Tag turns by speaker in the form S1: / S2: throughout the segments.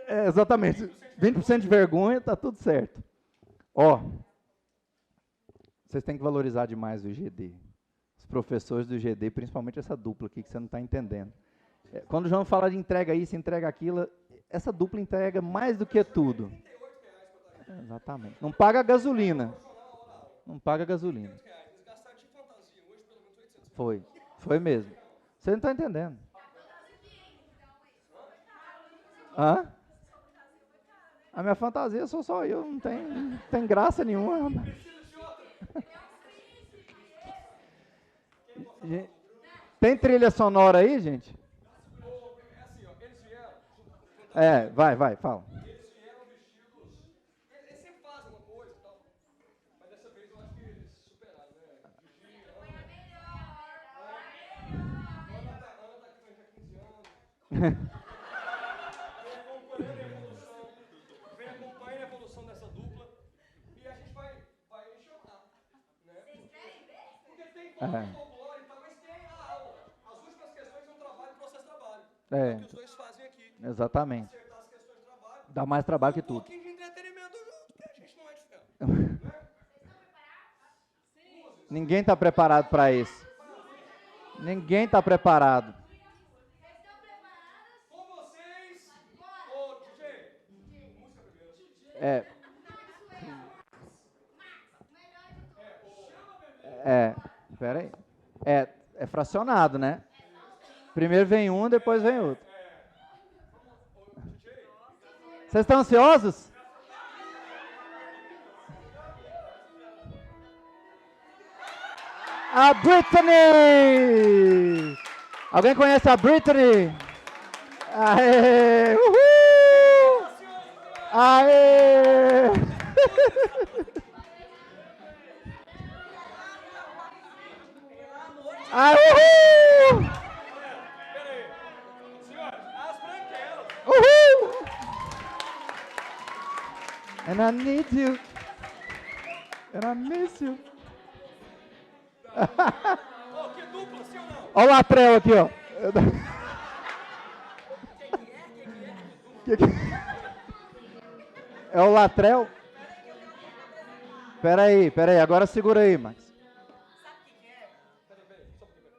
S1: Exatamente. 20% de vergonha, tá tudo certo. Ó, vocês têm que valorizar demais o IGD. Os professores do IGD, principalmente essa dupla aqui, que você não está entendendo. Quando o João fala de entrega isso, entrega aquilo, essa dupla entrega mais do que tudo. Exatamente. Não paga gasolina. Não paga gasolina. Foi mesmo. Você não está entendendo. Hã? A minha fantasia sou só eu, não tem graça nenhuma. Tem trilha sonora aí, gente? Vai, fala.
S2: Eles vieram vestidos. Eles sempre fazem uma coisa e tal. Mas dessa vez eu acho que eles superaram, né? Foi a melhor. Ana tá aqui já 15 anos. Vem acompanhando a evolução dessa dupla. E a gente vai enxergar. Né? Vocês querem ver? Porque tem folclore e tal, mas tem a aula. As últimas questões são trabalho e processo-trabalho. É o que os dois fazem aqui.
S1: Exatamente.
S2: Acertar as questões de trabalho.
S1: Dá mais trabalho que tudo.
S2: Um pouquinho de entretenimento junto, que a gente não é de ferro.
S1: Ninguém está preparado para isso. Ninguém está preparado.
S2: Com vocês, ô DJ, música primeiro.
S1: Espera aí. É fracionado, né? Primeiro vem um, depois vem outro. Vocês estão ansiosos? A Britney! Alguém conhece a Britney? Aê! Uhul! Aê! Aê! Uhul!
S2: Peraí. Senhores, as branquelas.
S1: Uhul! And I need you. And I miss you.
S2: Ô, que dupla, sim ou não?
S1: Olha o Latrell aqui, ó. É o Latrell? Peraí, agora segura aí, Max.
S2: Sabe o que é? Peraí, só um pouquinho.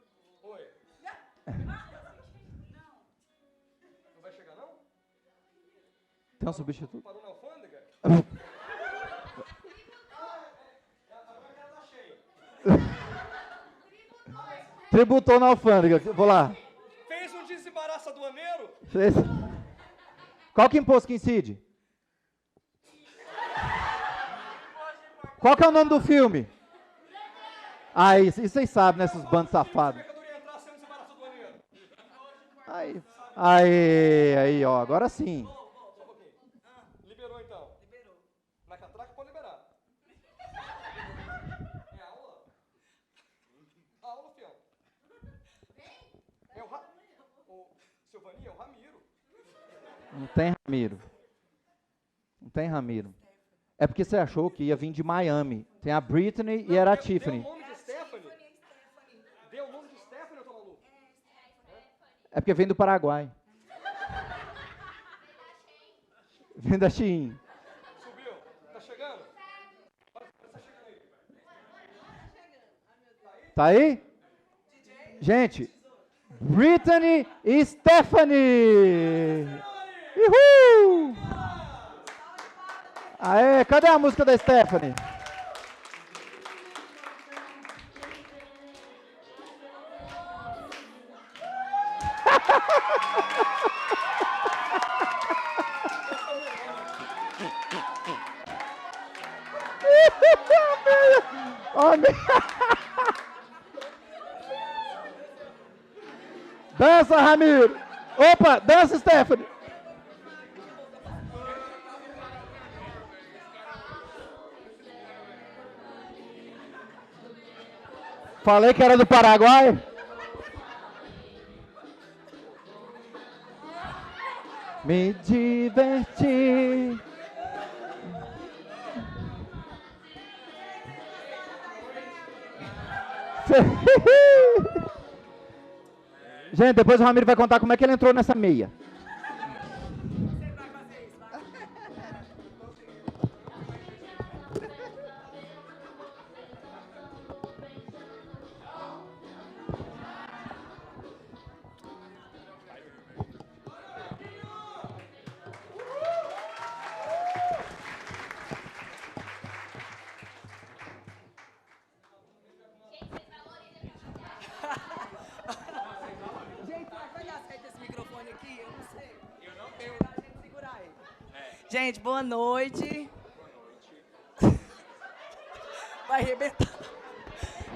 S2: Oi. Não vai chegar, não?
S1: Tem um substituto?
S2: Parou na alfândega?
S1: Tributou na alfândega. Vou lá.
S2: Fez um desembaraço aduaneiro?
S1: Fez. Qual que é o imposto que incide? Qual que é o nome do filme? Ah, isso vocês sabem, né, esses bandos safados. Aí, ó, agora sim.
S2: Só um pouquinho. Liberou então? Liberou. Na catraca pode liberar. É aula? Aula, fião. É o Silvaninha, é o Ramiro.
S1: Não tem Ramiro. É porque você achou que ia vir de Miami. Tem a Britney e era a Tiffany.
S2: Deu o nome de Stephanie? Deu o nome de Stephanie, eu tô maluco?
S1: É porque vem do Paraguai. Vem da Shein.
S2: Subiu. Tá chegando? Tá chegando aí.
S1: Tá aí? Gente, Britney e Stephanie. Uhul! Aê, cadê a música da Stephanie? Dança, Ramiro. Opa, dança, Stephanie. Falei que era do Paraguai. Me diverti. Gente, depois o Ramiro vai contar como é que ele entrou nessa meia.
S3: Gente, boa noite. Vai arrebentar.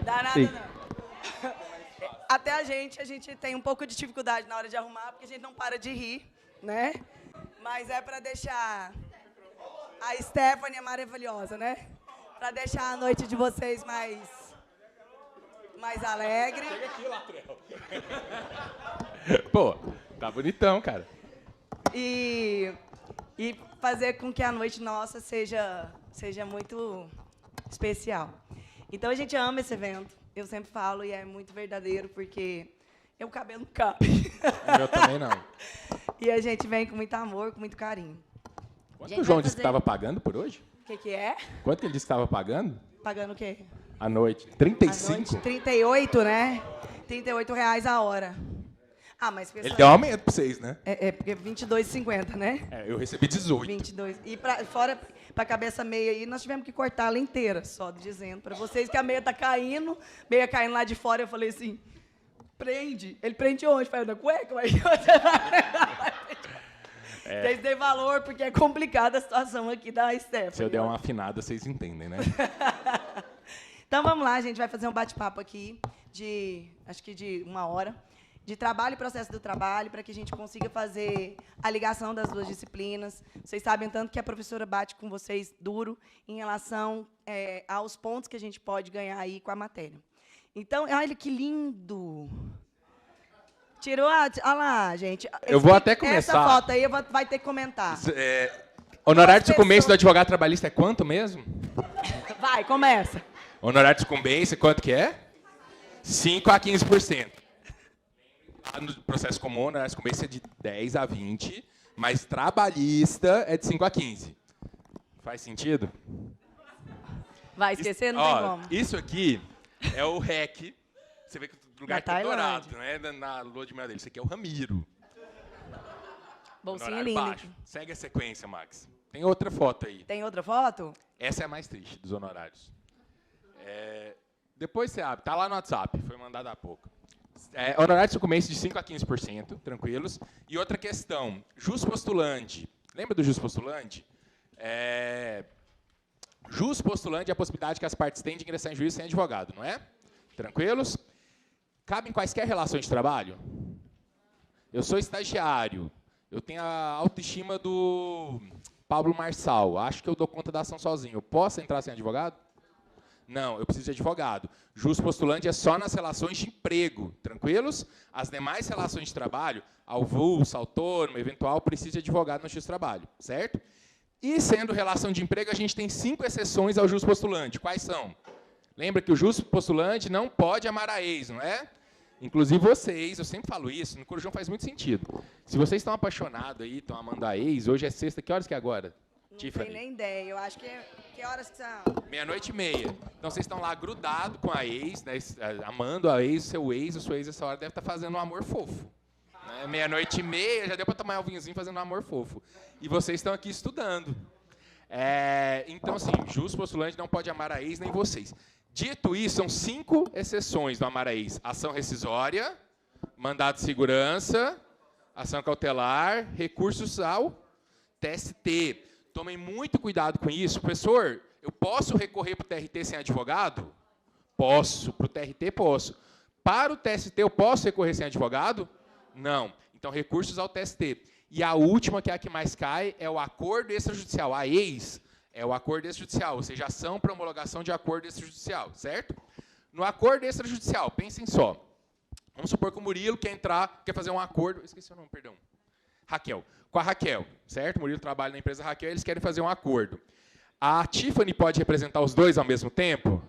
S3: Dá nada, não. Até a gente tem um pouco de dificuldade na hora de arrumar, porque a gente não para de rir, né? Mas é para deixar a Stephanie é maravilhosa, né? Para deixar a noite de vocês mais alegre.
S4: Chega aqui, Latrell. Pô, tá bonitão, cara.
S3: E fazer com que a noite nossa seja muito especial. Então, a gente ama esse evento. Eu sempre falo, e é muito verdadeiro, porque o cabelo não cabe.
S4: Eu também não.
S3: E a gente vem com muito amor, com muito carinho.
S4: Quanto o João disse que estava pagando por hoje?
S3: O que é?
S4: Quanto que ele disse que estava pagando?
S3: Pagando o quê?
S4: À noite. 35?
S3: À noite, 38, né? R$38 a hora. Ah, mas...
S4: Ele deu um aumento para vocês, né?
S3: Porque R$22,50, né?
S4: Eu recebi 18.
S3: 22. E fora para a cabeça meia aí, nós tivemos que cortar ela inteira, só dizendo para vocês que a meia tá caindo, meia caindo lá de fora. Eu falei assim, prende. Ele prende onde? Falei, na cueca? Mas vocês dêem valor, porque é complicada a situação aqui da Stephanie.
S4: Se eu der uma afinada, vocês entendem, né?
S3: Então, vamos lá, a gente vai fazer um bate-papo aqui, acho que de 1 hora, de trabalho e processo do trabalho, para que a gente consiga fazer a ligação das duas disciplinas. Vocês sabem tanto que a professora bate com vocês duro em relação aos pontos que a gente pode ganhar aí com a matéria. Então, olha que lindo! Tirou a... Olha lá, gente.
S4: Eu vou até começar.
S3: Essa foto aí vai ter que comentar.
S4: Honorário de sucumbência do advogado trabalhista é quanto mesmo?
S3: Vai, começa.
S4: Honorário de sucumbência, quanto que é? 5 a 15%. Lá no processo comum, honorário de sucumbência é de 10 a 20, mas trabalhista é de 5 a 15. Faz sentido?
S3: Vai esquecer? Não tem como.
S4: Isso aqui é o REC. Você vê que o lugar
S3: Na
S4: é dourado, né? Na lua de mel dele. Isso aqui é o Ramiro.
S3: Bolsinha linda.
S4: Baixo. Segue a sequência, Max. Tem outra foto aí.
S3: Tem outra foto?
S4: Essa é a mais triste dos honorários. Depois você abre. Tá lá no WhatsApp. Foi mandado há pouco. Honorário de sucumbência de 5 a 15%, tranquilos. E outra questão. Jus postulante. Lembra do jus postulante? Jus postulante é a possibilidade que as partes têm de ingressar em juízo sem advogado, não é? Tranquilos? Cabem quaisquer relações de trabalho? Eu sou estagiário. Eu tenho a autoestima do Pablo Marçal. Acho que eu dou conta da ação sozinho. Eu posso entrar sem advogado? Não, eu preciso de advogado. Jus postulante é só nas relações de emprego. Tranquilos? As demais relações de trabalho, avulso, autônomo, eventual, precisa de advogado no justiça do trabalho. Certo? E sendo relação de emprego, a gente tem 5 exceções ao jus postulante. Quais são? Lembra que o jus postulante não pode amar a ex, não é? Inclusive vocês, eu sempre falo isso, no Corujão faz muito sentido. Se vocês estão apaixonados aí, estão amando a ex, hoje é sexta, que horas que é agora?
S3: Não
S4: Tiffany?
S3: tenho nem ideia, eu acho que horas que são?
S4: 00:30. Então vocês estão lá grudados com a ex, né, amando a ex, seu ex, ou sua ex essa hora deve estar fazendo um amor fofo. Né? 00:30, já deu para tomar um vinhozinho fazendo um amor fofo. E vocês estão aqui estudando. Então, assim, jus postulante não pode amar a ex nem vocês. Dito isso, são 5 exceções do amar a ex. Ação rescisória, mandado de segurança, ação cautelar, recursos ao TST. Tomem muito cuidado com isso. Professor, eu posso recorrer para o TRT sem advogado? Posso. Para o TRT, posso. Para o TST, eu posso recorrer sem advogado? Não. Então, recursos ao TST. E a última, que é a que mais cai, é o acordo extrajudicial. A ex é o acordo extrajudicial, ou seja, ação para homologação de acordo extrajudicial, certo? No acordo extrajudicial, pensem só. Vamos supor que o Murilo quer fazer um acordo... Esqueci o nome, perdão. Raquel. Com a Raquel, certo? O Murilo trabalha na empresa Raquel, eles querem fazer um acordo. A Tiffany pode representar os dois ao mesmo tempo?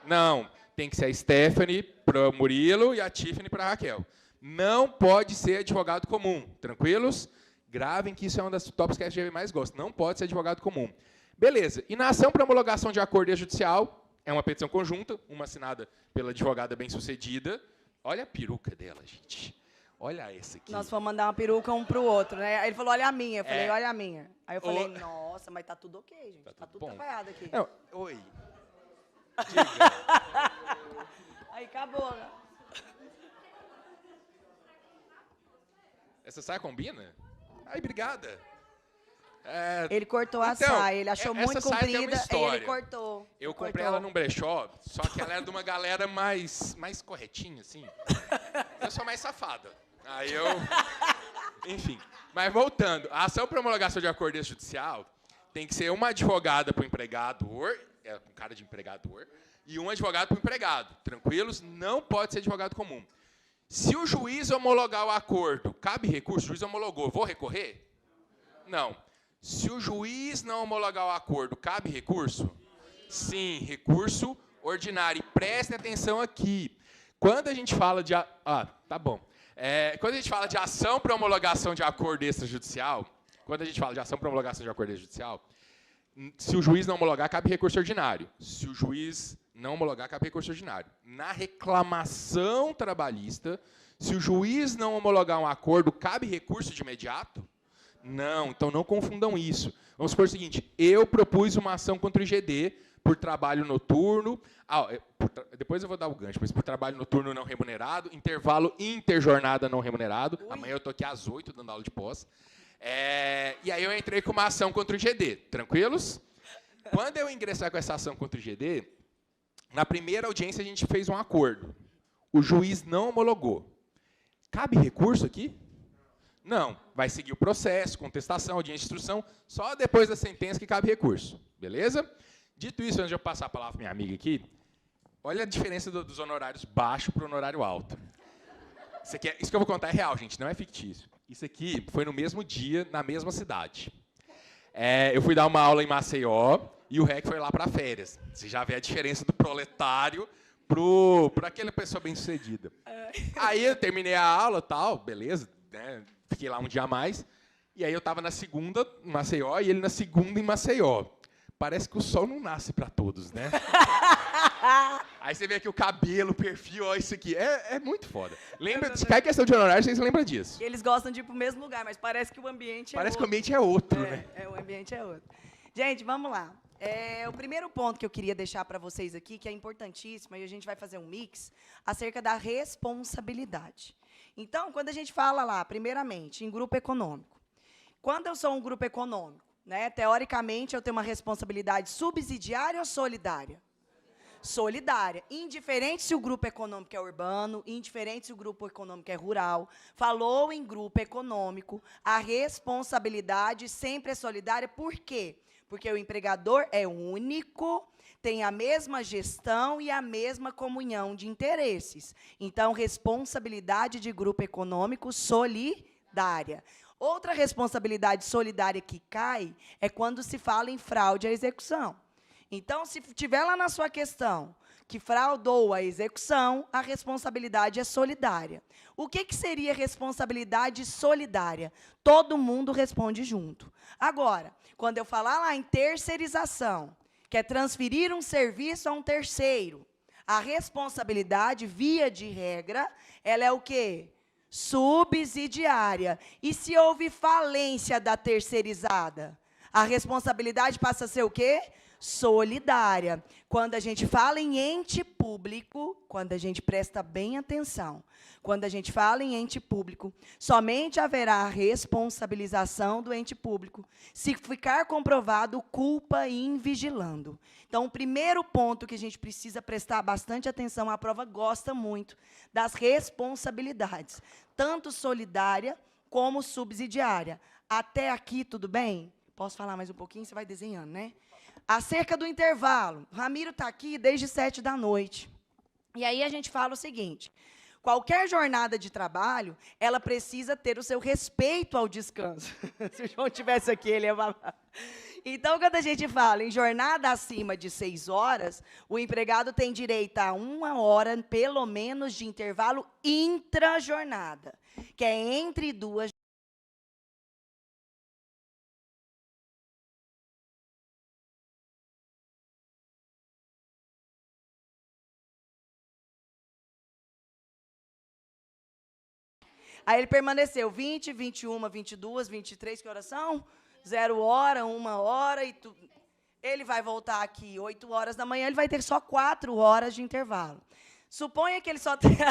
S4: Não. Tem que ser a Stephanie para o Murilo e a Tiffany para a Raquel. Não pode ser advogado comum. Tranquilos? Gravem que isso é uma das tópicos que a FGV mais gosta. Não pode ser advogado comum. Beleza. E na ação para homologação de acordo extrajudicial, é uma petição conjunta, uma assinada pela advogada bem-sucedida. Olha a peruca dela, gente. Olha essa aqui.
S3: Nós fomos mandar uma peruca um pro outro, né? Aí ele falou, olha a minha. Eu falei, olha a minha. Aí eu falei, nossa, mas tá tudo ok, gente. Tá tudo trabalhado aqui.
S4: Não, oi.
S3: Aí acabou, né?
S4: Essa saia combina? Ai, obrigada.
S3: Ele cortou a saia, ele achou muito comprida, ele cortou.
S4: Eu comprei ela num brechó, só que ela era de uma galera mais corretinha, assim. Eu sou mais safada. Aí eu... Enfim. Mas voltando, a ação para homologação de acordo extrajudicial tem que ser uma advogada para o empregador, um cara de empregador, e um advogado para o empregado. Tranquilos? Não pode ser advogado comum. Se o juiz homologar o acordo, cabe recurso? O juiz homologou, vou recorrer? Não. Se o juiz não homologar o acordo, cabe recurso? Sim, recurso ordinário. E prestem atenção aqui. Quando a gente fala de... tá bom. Quando a gente fala de ação para homologação de acordo extrajudicial, se o juiz não homologar, cabe recurso ordinário. Se o juiz não homologar, cabe recurso ordinário. Na reclamação trabalhista, se o juiz não homologar um acordo, cabe recurso de imediato? Não, então não confundam isso. Vamos supor o seguinte, eu propus uma ação contra o IGD por trabalho noturno, depois eu vou dar o gancho, mas por trabalho noturno não remunerado, intervalo interjornada não remunerado, amanhã eu estou aqui às 8 dando aula de pós, e aí eu entrei com uma ação contra o IGD, tranquilos? Quando eu ingressar com essa ação contra o IGD, na primeira audiência a gente fez um acordo, o juiz não homologou. Cabe recurso aqui? Não, vai seguir o processo, contestação, audiência de instrução, só depois da sentença que cabe recurso, beleza? Dito isso, antes de eu passar a palavra para minha amiga aqui, olha a diferença dos honorários baixos para o honorário alto. Isso que eu vou contar é real, gente, não é fictício. Isso aqui foi no mesmo dia, na mesma cidade. Eu fui dar uma aula em Maceió e o REC foi lá para férias. Você já vê a diferença do proletário para aquela pessoa bem-sucedida. Aí eu terminei a aula, tal, beleza, né? Fiquei lá um dia a mais, e aí eu estava na segunda em Maceió e ele na segunda em Maceió. Parece que o sol não nasce para todos, né? Aí você vê aqui o cabelo, o perfil, ó, isso aqui. É muito foda. Lembra, se cai questão de honorário, vocês lembram disso.
S3: Eles gostam de ir para o mesmo lugar, mas parece que o ambiente é outro.
S4: Parece que o ambiente é outro, né?
S3: O ambiente é outro. Gente, vamos lá. O primeiro ponto que eu queria deixar para vocês aqui, que é importantíssimo, e a gente vai fazer um mix, acerca da responsabilidade. Então, quando a gente fala lá, primeiramente, em grupo econômico, quando eu sou um grupo econômico, né, teoricamente, eu tenho uma responsabilidade subsidiária ou solidária? Solidária. Indiferente se o grupo econômico é urbano, indiferente se o grupo econômico é rural. Falou em grupo econômico, a responsabilidade sempre é solidária. Por quê? Porque o empregador é único, tem a mesma gestão e a mesma comunhão de interesses. Então, responsabilidade de grupo econômico solidária. Outra responsabilidade solidária que cai é quando se fala em fraude à execução. Então, se tiver lá na sua questão que fraudou a execução, a responsabilidade é solidária. O que seria responsabilidade solidária? Todo mundo responde junto. Agora, quando eu falar lá em terceirização, que é transferir um serviço a um terceiro, a responsabilidade, via de regra, ela é o quê? Subsidiária. E se houve falência da terceirizada? A responsabilidade passa a ser o quê? Solidária. Quando a gente fala em ente público, quando a gente presta bem atenção, quando a gente fala em ente público, somente haverá a responsabilização do ente público se ficar comprovado culpa in vigilando. Então, o primeiro ponto que a gente precisa prestar bastante atenção, a prova gosta muito das responsabilidades, tanto solidária como subsidiária. Até aqui, tudo bem? Posso falar mais um pouquinho? Você vai desenhando, né? Acerca do intervalo, o Ramiro está aqui desde 7 da noite. E aí a gente fala o seguinte, qualquer jornada de trabalho, ela precisa ter o seu respeito ao descanso. Se o João estivesse aqui, ele ia falar. Então, quando a gente fala em jornada acima de 6 horas, o empregado tem direito a 1 hora, pelo menos, de intervalo intra-jornada, que é entre duas. Aí ele permaneceu 20, 21, 22, 23, que horas são? 0 hora, 1 hora e tudo. Ele vai voltar aqui 8 horas da manhã, ele vai ter só 4 horas de intervalo. Suponha que ele só tenha...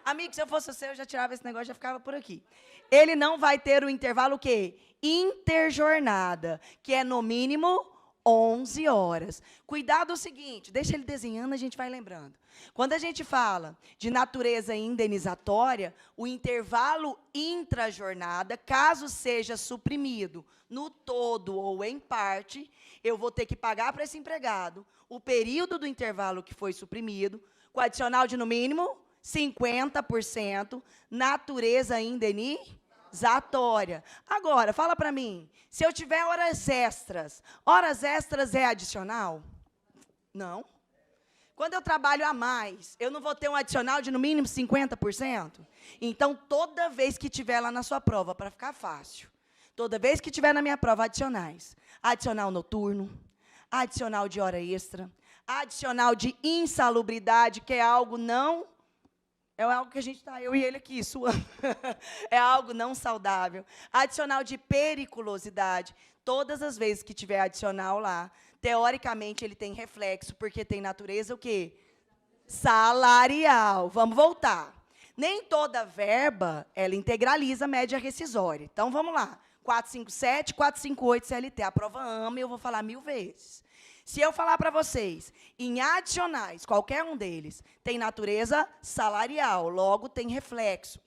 S3: Amigo, se eu fosse você, eu já tirava esse negócio e já ficava por aqui. Ele não vai ter o intervalo o quê? Interjornada, que é no mínimo 11 horas. Cuidado o seguinte, deixa ele desenhando, a gente vai lembrando. Quando a gente fala de natureza indenizatória, o intervalo intrajornada, caso seja suprimido no todo ou em parte, eu vou ter que pagar para esse empregado o período do intervalo que foi suprimido, com adicional de, no mínimo, 50%, natureza indenizatória. Agora, fala para mim, se eu tiver horas extras é adicional? Não. Quando eu trabalho a mais, eu não vou ter um adicional de, no mínimo, 50%? Então, toda vez que tiver lá na sua prova, para ficar fácil, toda vez que tiver na minha prova adicionais, adicional noturno, adicional de hora extra, adicional de insalubridade, que é algo não... É algo que a gente está, eu e ele aqui, suando. É algo não saudável. Adicional de periculosidade. Todas as vezes que tiver adicional lá, teoricamente, ele tem reflexo, porque tem natureza o quê? Salarial. Vamos voltar. Nem toda verba, ela integraliza a média rescisória. Então, vamos lá. 457, 458 CLT. A prova ama e eu vou falar 1000 vezes. Se eu falar para vocês, em adicionais, qualquer um deles, tem natureza salarial, logo tem reflexo.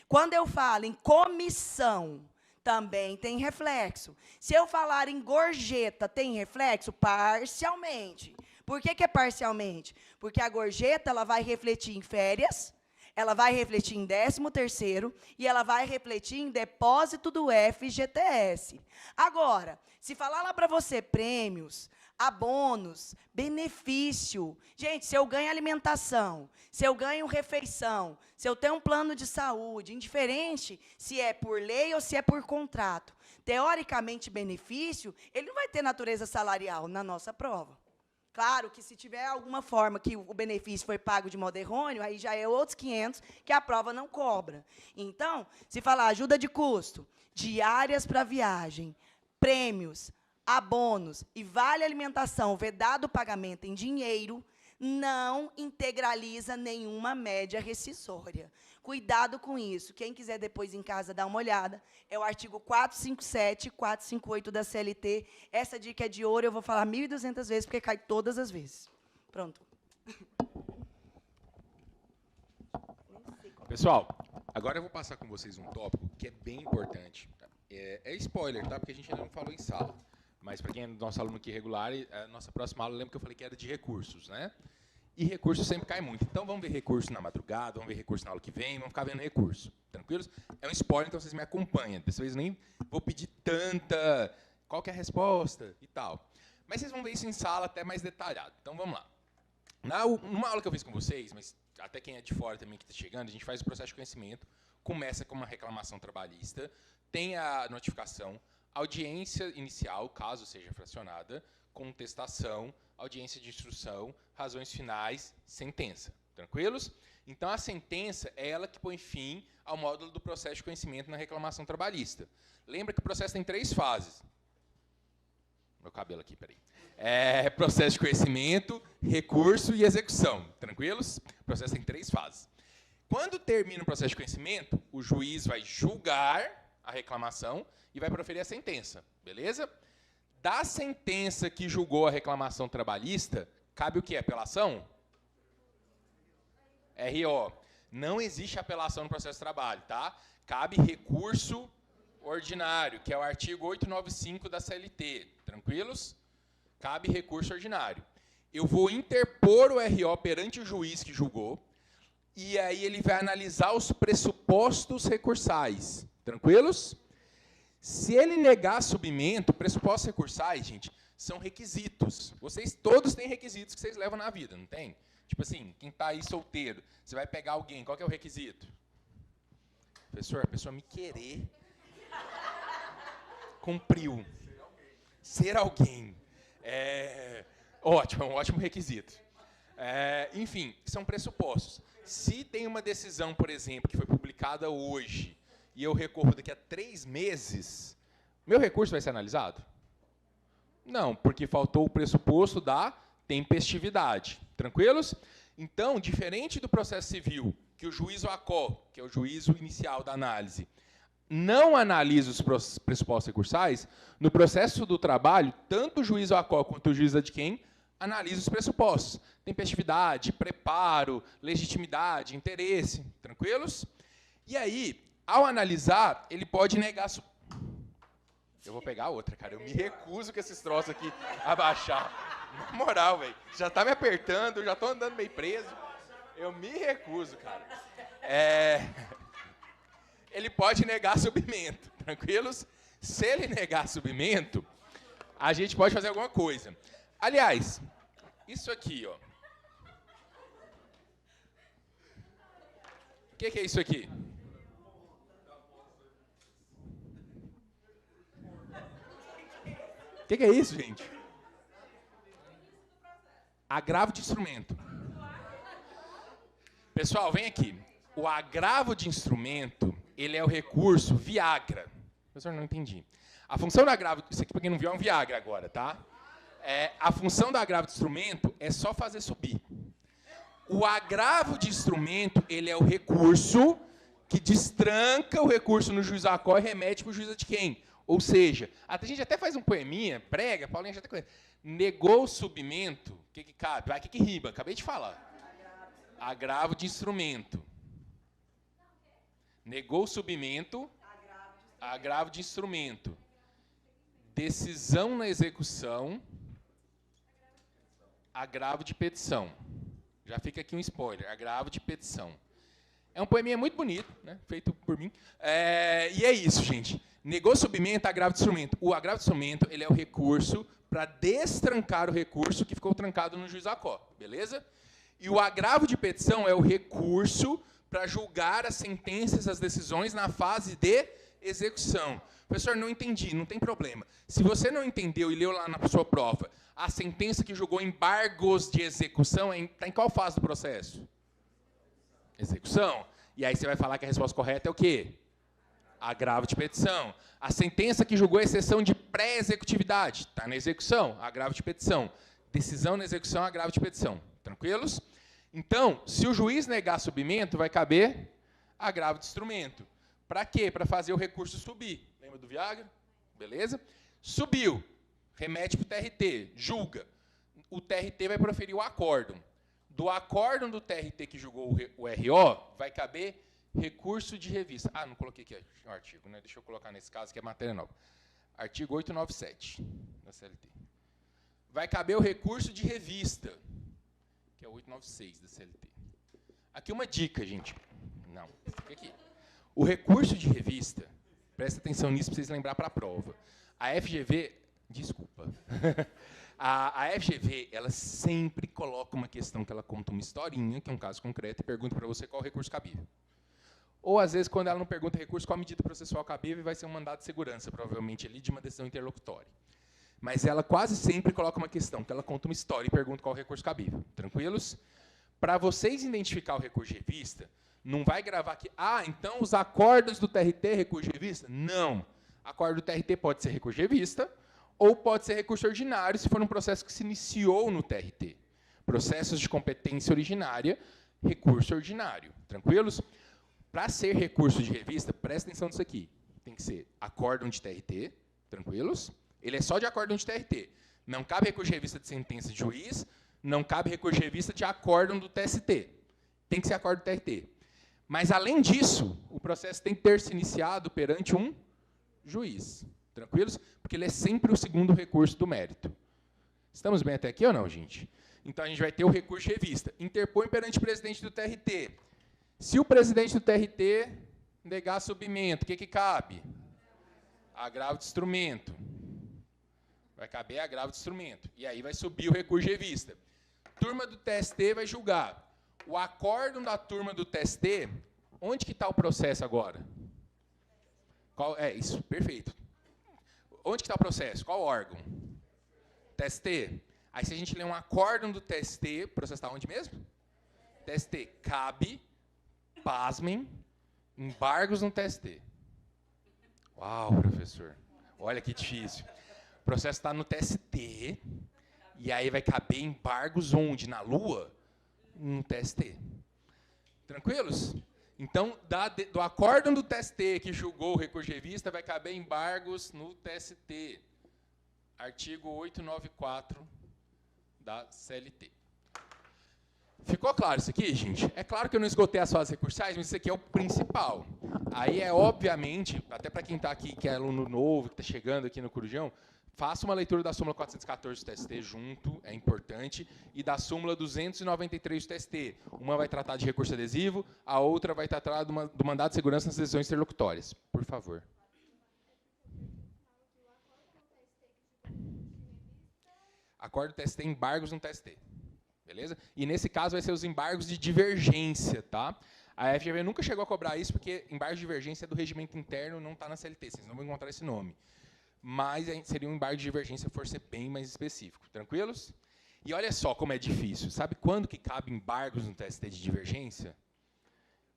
S3: Quando eu falo em comissão, também tem reflexo. Se eu falar em gorjeta, tem reflexo? Parcialmente. Por que é parcialmente? Porque a gorjeta ela vai refletir em férias, ela vai refletir em 13º e ela vai refletir em depósito do FGTS. Agora, se falar lá para você prêmios, abonos, benefício. Gente, se eu ganho alimentação, se eu ganho refeição, se eu tenho um plano de saúde, indiferente se é por lei ou se é por contrato, teoricamente, benefício, ele não vai ter natureza salarial na nossa prova. Claro que se tiver alguma forma que o benefício foi pago de modo errôneo, aí já é outros 500 que a prova não cobra. Então, se falar ajuda de custo, diárias para viagem, prêmios, abonos e vale alimentação vedado o pagamento em dinheiro, não integraliza nenhuma média rescisória. Cuidado com isso. Quem quiser depois em casa dar uma olhada, é o artigo 457 e 458 da CLT. Essa dica é de ouro, eu vou falar 1.200 vezes, porque cai todas as vezes. Pronto.
S4: Pessoal, agora eu vou passar com vocês um tópico que é bem importante. É spoiler, tá? Porque a gente ainda não falou em sala. Mas, para quem é nosso aluno aqui regular, a nossa próxima aula, lembra que eu falei que era de recursos, né? E recurso sempre cai muito. Então, vamos ver recurso na madrugada, vamos ver recurso na aula que vem, vamos ficar vendo recurso. Tranquilos? É um spoiler, então vocês me acompanham. Dessa vez nem vou pedir tanta... Qual que é a resposta e tal. Mas vocês vão ver isso em sala até mais detalhado. Então, vamos lá. Numa aula que eu fiz com vocês, mas até quem é de fora também que está chegando, a gente faz o processo de conhecimento, começa com uma reclamação trabalhista, tem a notificação, audiência inicial, caso seja fracionada, contestação, audiência de instrução, razões finais, sentença. Tranquilos? Então, a sentença é ela que põe fim ao módulo do processo de conhecimento na reclamação trabalhista. Lembra que o processo tem 3 fases. Meu cabelo aqui, peraí. Processo de conhecimento, recurso e execução. Tranquilos? O processo tem 3 fases. Quando termina o processo de conhecimento, o juiz vai julgar a reclamação e vai proferir a sentença. Beleza? Da sentença que julgou a reclamação trabalhista, cabe o quê? Apelação? RO. Não existe apelação no processo de trabalho, tá? Cabe recurso ordinário, que é o artigo 895 da CLT. Tranquilos? Cabe recurso ordinário. Eu vou interpor o RO perante o juiz que julgou, e aí ele vai analisar os pressupostos recursais. Tranquilos? Se ele negar submento, pressupostos recursais, gente, são requisitos. Vocês todos têm requisitos que vocês levam na vida, não tem? Tipo assim, quem está aí solteiro, você vai pegar alguém, qual que é o requisito? Professor, a pessoa me querer. Cumpriu. Ser alguém. Ótimo, é um ótimo requisito. Enfim, são pressupostos. Se tem uma decisão, por exemplo, que foi publicada hoje, e eu recorro daqui a 3 meses, meu recurso vai ser analisado? Não, porque faltou o pressuposto da tempestividade. Tranquilos? Então, diferente do processo civil, que o juízo ACO, que é o juízo inicial da análise, não analisa os pressupostos recursais, no processo do trabalho, tanto o juízo ACO quanto o juízo adquem analisa os pressupostos. Tempestividade, preparo, legitimidade, interesse. Tranquilos? E aí, ao analisar, ele pode negar... Eu vou pegar outra, cara. Eu me recuso com esses troços aqui a baixar. Na moral, velho. Já tá me apertando, já tô andando meio preso. Eu me recuso, cara. Ele pode negar submento, tranquilos? Se ele negar submento, a gente pode fazer alguma coisa. Aliás, isso aqui, ó. O que é isso aqui? O que é isso, gente? Agravo de instrumento. Pessoal, vem aqui. O agravo de instrumento, ele é o recurso Viagra. Professor, não entendi. A função do agravo... Isso aqui, para quem não viu, é um Viagra agora, tá? A função do agravo de instrumento é só fazer subir. O agravo de instrumento, ele é o recurso que destranca o recurso no juiz ACO e remete para o juiz adquem. Ou seja, a gente até faz um poeminha, prega, Paulinha já até conhece. Negou o submento, o que cabe? Vai, o que riba? Acabei de falar. Agravo de instrumento. Negou o submento, agravo de instrumento. Decisão na execução, agravo de petição. Já fica aqui um spoiler, agravo de petição. É um poeminha muito bonito, né, feito por mim. E é isso, gente. Negou submento, agravo de instrumento. O agravo de instrumento, ele é o recurso para destrancar o recurso que ficou trancado no juiz ACO, beleza? E o agravo de petição é o recurso para julgar as sentenças, as decisões na fase de execução. Professor, não entendi, não tem problema. Se você não entendeu e leu lá na sua prova, a sentença que julgou embargos de execução está em qual fase do processo? Execução. E aí você vai falar que a resposta correta é o quê? Agravo de petição. A sentença que julgou exceção de pré-executividade está na execução, agravo de petição. Decisão na execução, agravo de petição. Tranquilos? Então, se o juiz negar submento, vai caber agravo de instrumento. Para quê? Para fazer o recurso subir. Lembra do Viagra? Beleza? Subiu. Remete para o TRT. Julga. O TRT vai proferir o acórdão. Do acórdão do TRT que julgou o RO, vai caber recurso de revista. Ah, não coloquei aqui o artigo, né? Deixa eu colocar nesse caso, que é matéria nova. Artigo 897 da CLT. Vai caber o recurso de revista, que é o 896 da CLT. Aqui uma dica, gente. Não, fica aqui. O recurso de revista, presta atenção nisso para vocês lembrar para a prova. A FGV, desculpa, a FGV, ela sempre coloca uma questão que ela conta uma historinha, que é um caso concreto, e pergunta para você qual o recurso cabível. Ou, às vezes, quando ela não pergunta recurso, qual a medida processual cabível, vai ser um mandado de segurança, provavelmente, ali, de uma decisão interlocutória. Mas ela quase sempre coloca uma questão, que ela conta uma história e pergunta qual o recurso cabível. Tranquilos? Para vocês identificar o recurso de revista, não vai gravar aqui, então os acordos do TRT é recurso de revista? Não. Acordo do TRT pode ser recurso de revista, ou pode ser recurso ordinário, se for um processo que se iniciou no TRT. Processos de competência originária, recurso ordinário. Tranquilos? Para ser recurso de revista, presta atenção nisso aqui. Tem que ser acórdão de TRT, tranquilos? Ele é só de acórdão de TRT. Não cabe recurso de revista de sentença de juiz, não cabe recurso de revista de acórdão do TST. Tem que ser acórdão do TRT. Mas, além disso, o processo tem que ter se iniciado perante um juiz. Tranquilos? Porque ele é sempre o segundo recurso do mérito. Estamos bem até aqui ou não, gente? Então, a gente vai ter o recurso de revista. Interpõe perante o presidente do TRT. Se o presidente do TRT negar submento, o que cabe? Agravo de instrumento. Vai caber agravo de instrumento. E aí vai subir o recurso de revista. Turma do TST vai julgar. O acórdão da turma do TST, onde que está o processo agora? Isso, perfeito. Onde que está o processo? Qual órgão? TST. Aí, se a gente ler um acórdão do TST, o processo está onde mesmo? TST. Cabe, pasmem, embargos no TST. Uau, professor. Olha que difícil. O processo está no TST, e aí vai caber embargos onde? Na Lua? No TST. Tranquilos? Então, do acórdão do TST que julgou o recurso de revista, vai caber embargos no TST. Artigo 894 da CLT. Ficou claro isso aqui, gente? É claro que eu não esgotei as fases recursais, mas isso aqui é o principal. Aí é, obviamente, até para quem está aqui, que é aluno novo, que está chegando aqui no Corujão, faça uma leitura da súmula 414 do TST junto, é importante, e da súmula 293 do TST. Uma vai tratar de recurso adesivo, a outra vai tratar do mandado de segurança nas decisões interlocutórias. Por favor. Acordo TST, embargos no TST. Beleza? E nesse caso vai ser os embargos de divergência, tá? A FGV nunca chegou a cobrar isso porque embargo de divergência é do regimento interno, não está na CLT, vocês não vão encontrar esse nome. Mas seria um embargo de divergência for ser bem mais específico. Tranquilos? E olha só como é difícil. Sabe quando que cabe embargos no TST de divergência?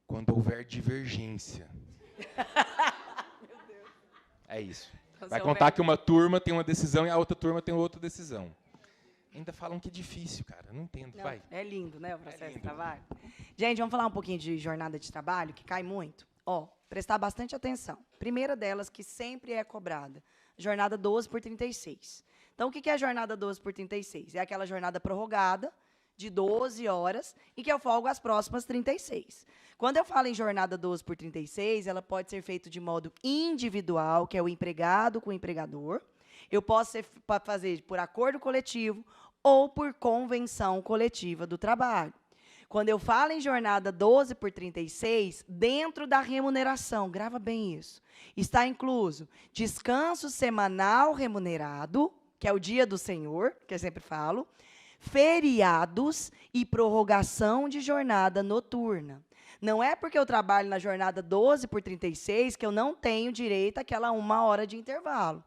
S4: Quando houver divergência.
S3: Meu Deus.
S4: É isso. Vai contar que uma turma tem uma decisão e a outra turma tem outra decisão. Ainda falam que é difícil, cara. Não entendo.
S3: Não,
S4: vai.
S3: É lindo, né, o processo de trabalho. Gente, vamos falar um pouquinho de jornada de trabalho, que cai muito. Ó, prestar bastante atenção. Primeira delas, que sempre é cobrada, jornada 12 por 36. Então, o que é a jornada 12 por 36? É aquela jornada prorrogada, de 12 horas, e que eu folgo as próximas 36. Quando eu falo em jornada 12 por 36, ela pode ser feita de modo individual, que é o empregado com o empregador. Eu posso fazer por acordo coletivo ou por convenção coletiva do trabalho. Quando eu falo em jornada 12 por 36, dentro da remuneração, grava bem isso, está incluso descanso semanal remunerado, que é o dia do Senhor, que eu sempre falo, feriados e prorrogação de jornada noturna. Não é porque eu trabalho na jornada 12 por 36 que eu não tenho direito àquela 1 hora de intervalo.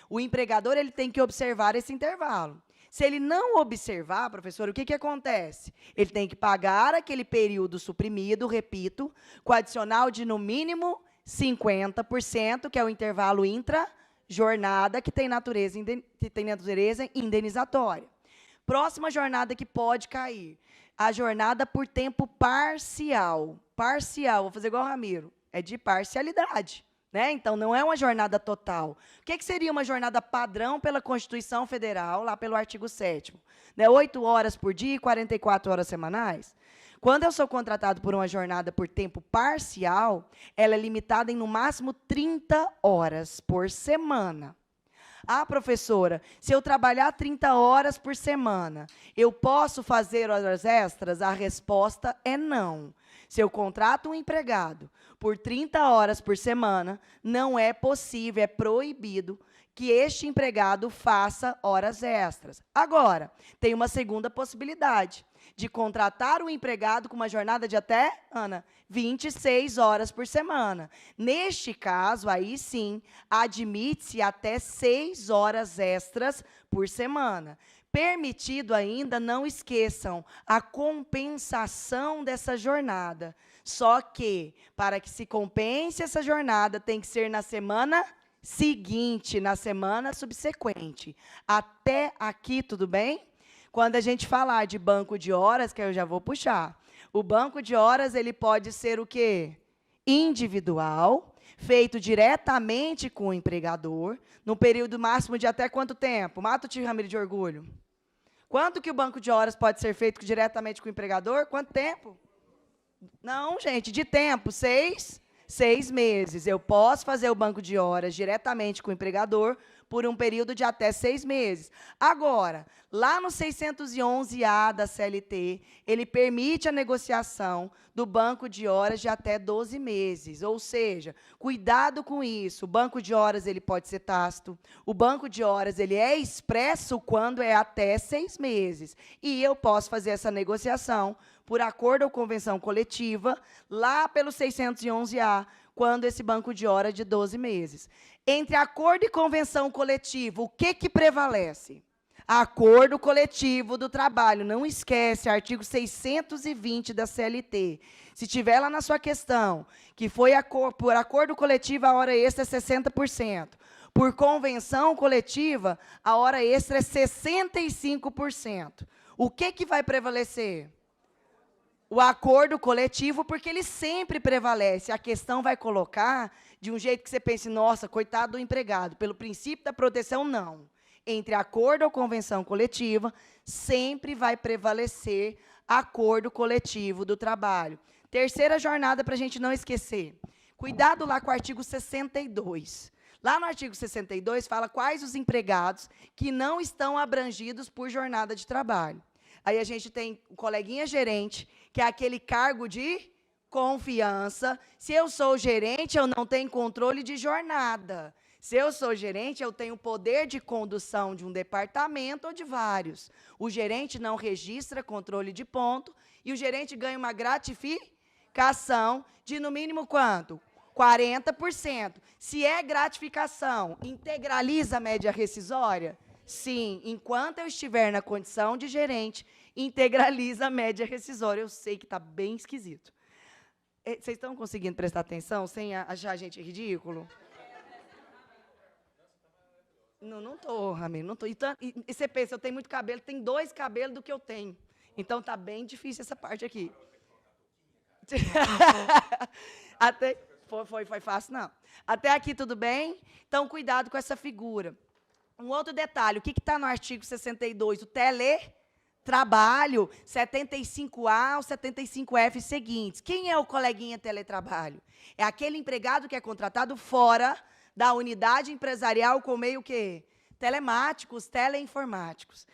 S3: O empregador ele tem que observar esse intervalo. Se ele não observar, professor, o que acontece? Ele tem que pagar aquele período suprimido, repito, com adicional de, no mínimo, 50%, que é o intervalo intra-jornada, que tem natureza indenizatória. Próxima jornada que pode cair, a jornada por tempo parcial. Parcial, vou fazer igual o Ramiro, é de parcialidade. Né? Então, não é uma jornada total. O que seria uma jornada padrão pela Constituição Federal, lá pelo artigo 7º? Né? 8 horas por dia e 44 horas semanais? Quando eu sou contratado por uma jornada por tempo parcial, ela é limitada em, no máximo, 30 horas por semana. Ah, professora, se eu trabalhar 30 horas por semana, eu posso fazer horas extras? A resposta é não. Se eu contrato um empregado por 30 horas por semana, não é possível, é proibido que este empregado faça horas extras. Agora, tem uma segunda possibilidade, de contratar um empregado com uma jornada de até, Ana, 26 horas por semana. Neste caso, aí sim, admite-se até 6 horas extras por semana. Permitido ainda, não esqueçam, a compensação dessa jornada. Só que, para que se compense essa jornada, tem que ser na semana seguinte, na semana subsequente. Até aqui, tudo bem? Quando a gente falar de banco de horas, que eu já vou puxar, o banco de horas ele pode ser o quê? Individual, feito diretamente com o empregador, no período máximo de até quanto tempo? Mata o tio Ramiro de orgulho. Quanto que o banco de horas pode ser feito diretamente com o empregador? Quanto tempo? Não, gente, de tempo, 6 meses. Eu posso fazer o banco de horas diretamente com o empregador por um período de até 6 meses. Agora, lá no 611-A da CLT, ele permite a negociação do banco de horas de até 12 meses. Ou seja, cuidado com isso. O banco de horas ele pode ser tácito. O banco de horas ele é expresso quando é até 6 meses. E eu posso fazer essa negociação por acordo ou convenção coletiva, lá pelo 611-A, quando esse banco de horas é de 12 meses. Entre acordo e convenção coletiva, o que prevalece? Acordo coletivo do trabalho. Não esquece, artigo 620 da CLT. Se tiver lá na sua questão, que foi por acordo coletivo, a hora extra é 60%. Por convenção coletiva, a hora extra é 65%. O que vai prevalecer? o acordo coletivo, porque ele sempre prevalece. A questão vai colocar de um jeito que você pense, nossa, coitado do empregado. Pelo princípio da proteção, não. Entre acordo ou convenção coletiva, sempre vai prevalecer acordo coletivo do trabalho. Terceira jornada, para a gente não esquecer. Cuidado lá com o artigo 62. Lá no artigo 62, fala quais os empregados que não estão abrangidos por jornada de trabalho. Aí a gente tem o coleguinha gerente, que é aquele cargo de confiança. Se eu sou gerente, eu não tenho controle de jornada. Se eu sou gerente, eu tenho poder de condução de um departamento ou de vários. O gerente não registra controle de ponto e o gerente ganha uma gratificação de, no mínimo, quanto? 40%. Se é gratificação, integraliza a média rescisória? Sim, enquanto eu estiver na condição de gerente, integraliza a média rescisória. Eu sei que está bem esquisito. Vocês estão conseguindo prestar atenção sem achar a gente ridículo? Não estou, Ramiro, não estou. E você pensa, eu tenho muito cabelo, tem 2 cabelos do que eu tenho. Então, está bem difícil essa parte aqui. Até, foi fácil, não. Até aqui tudo bem? Então, cuidado com essa figura. Um outro detalhe, o que está no artigo 62? O teletrabalho, 75A ou 75F seguintes. Quem é o coleguinha teletrabalho? É aquele empregado que é contratado fora da unidade empresarial com meio que telemáticos, teleinformáticos.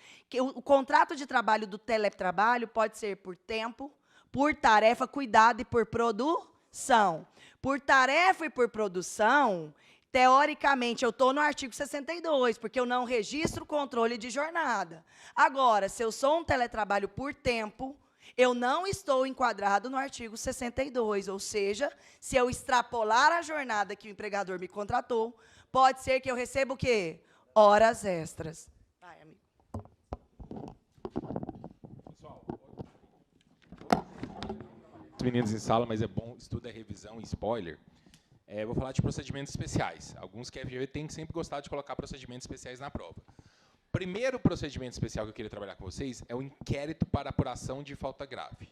S3: O contrato de trabalho do teletrabalho pode ser por tempo, por tarefa, cuidado, e por produção. Por tarefa e por produção, teoricamente, eu estou no artigo 62, porque eu não registro o controle de jornada. Agora, se eu sou um teletrabalho por tempo, eu não estou enquadrado no artigo 62, ou seja, se eu extrapolar a jornada que o empregador me contratou, pode ser que eu receba o quê? Horas extras. Vai, amigo.
S4: Pessoal, os meninos em sala, mas é bom, estudo é revisão e spoiler. Vou falar de procedimentos especiais. Alguns que a FGV tem que sempre gostar de colocar procedimentos especiais na prova. Primeiro procedimento especial que eu queria trabalhar com vocês é o inquérito para apuração de falta grave.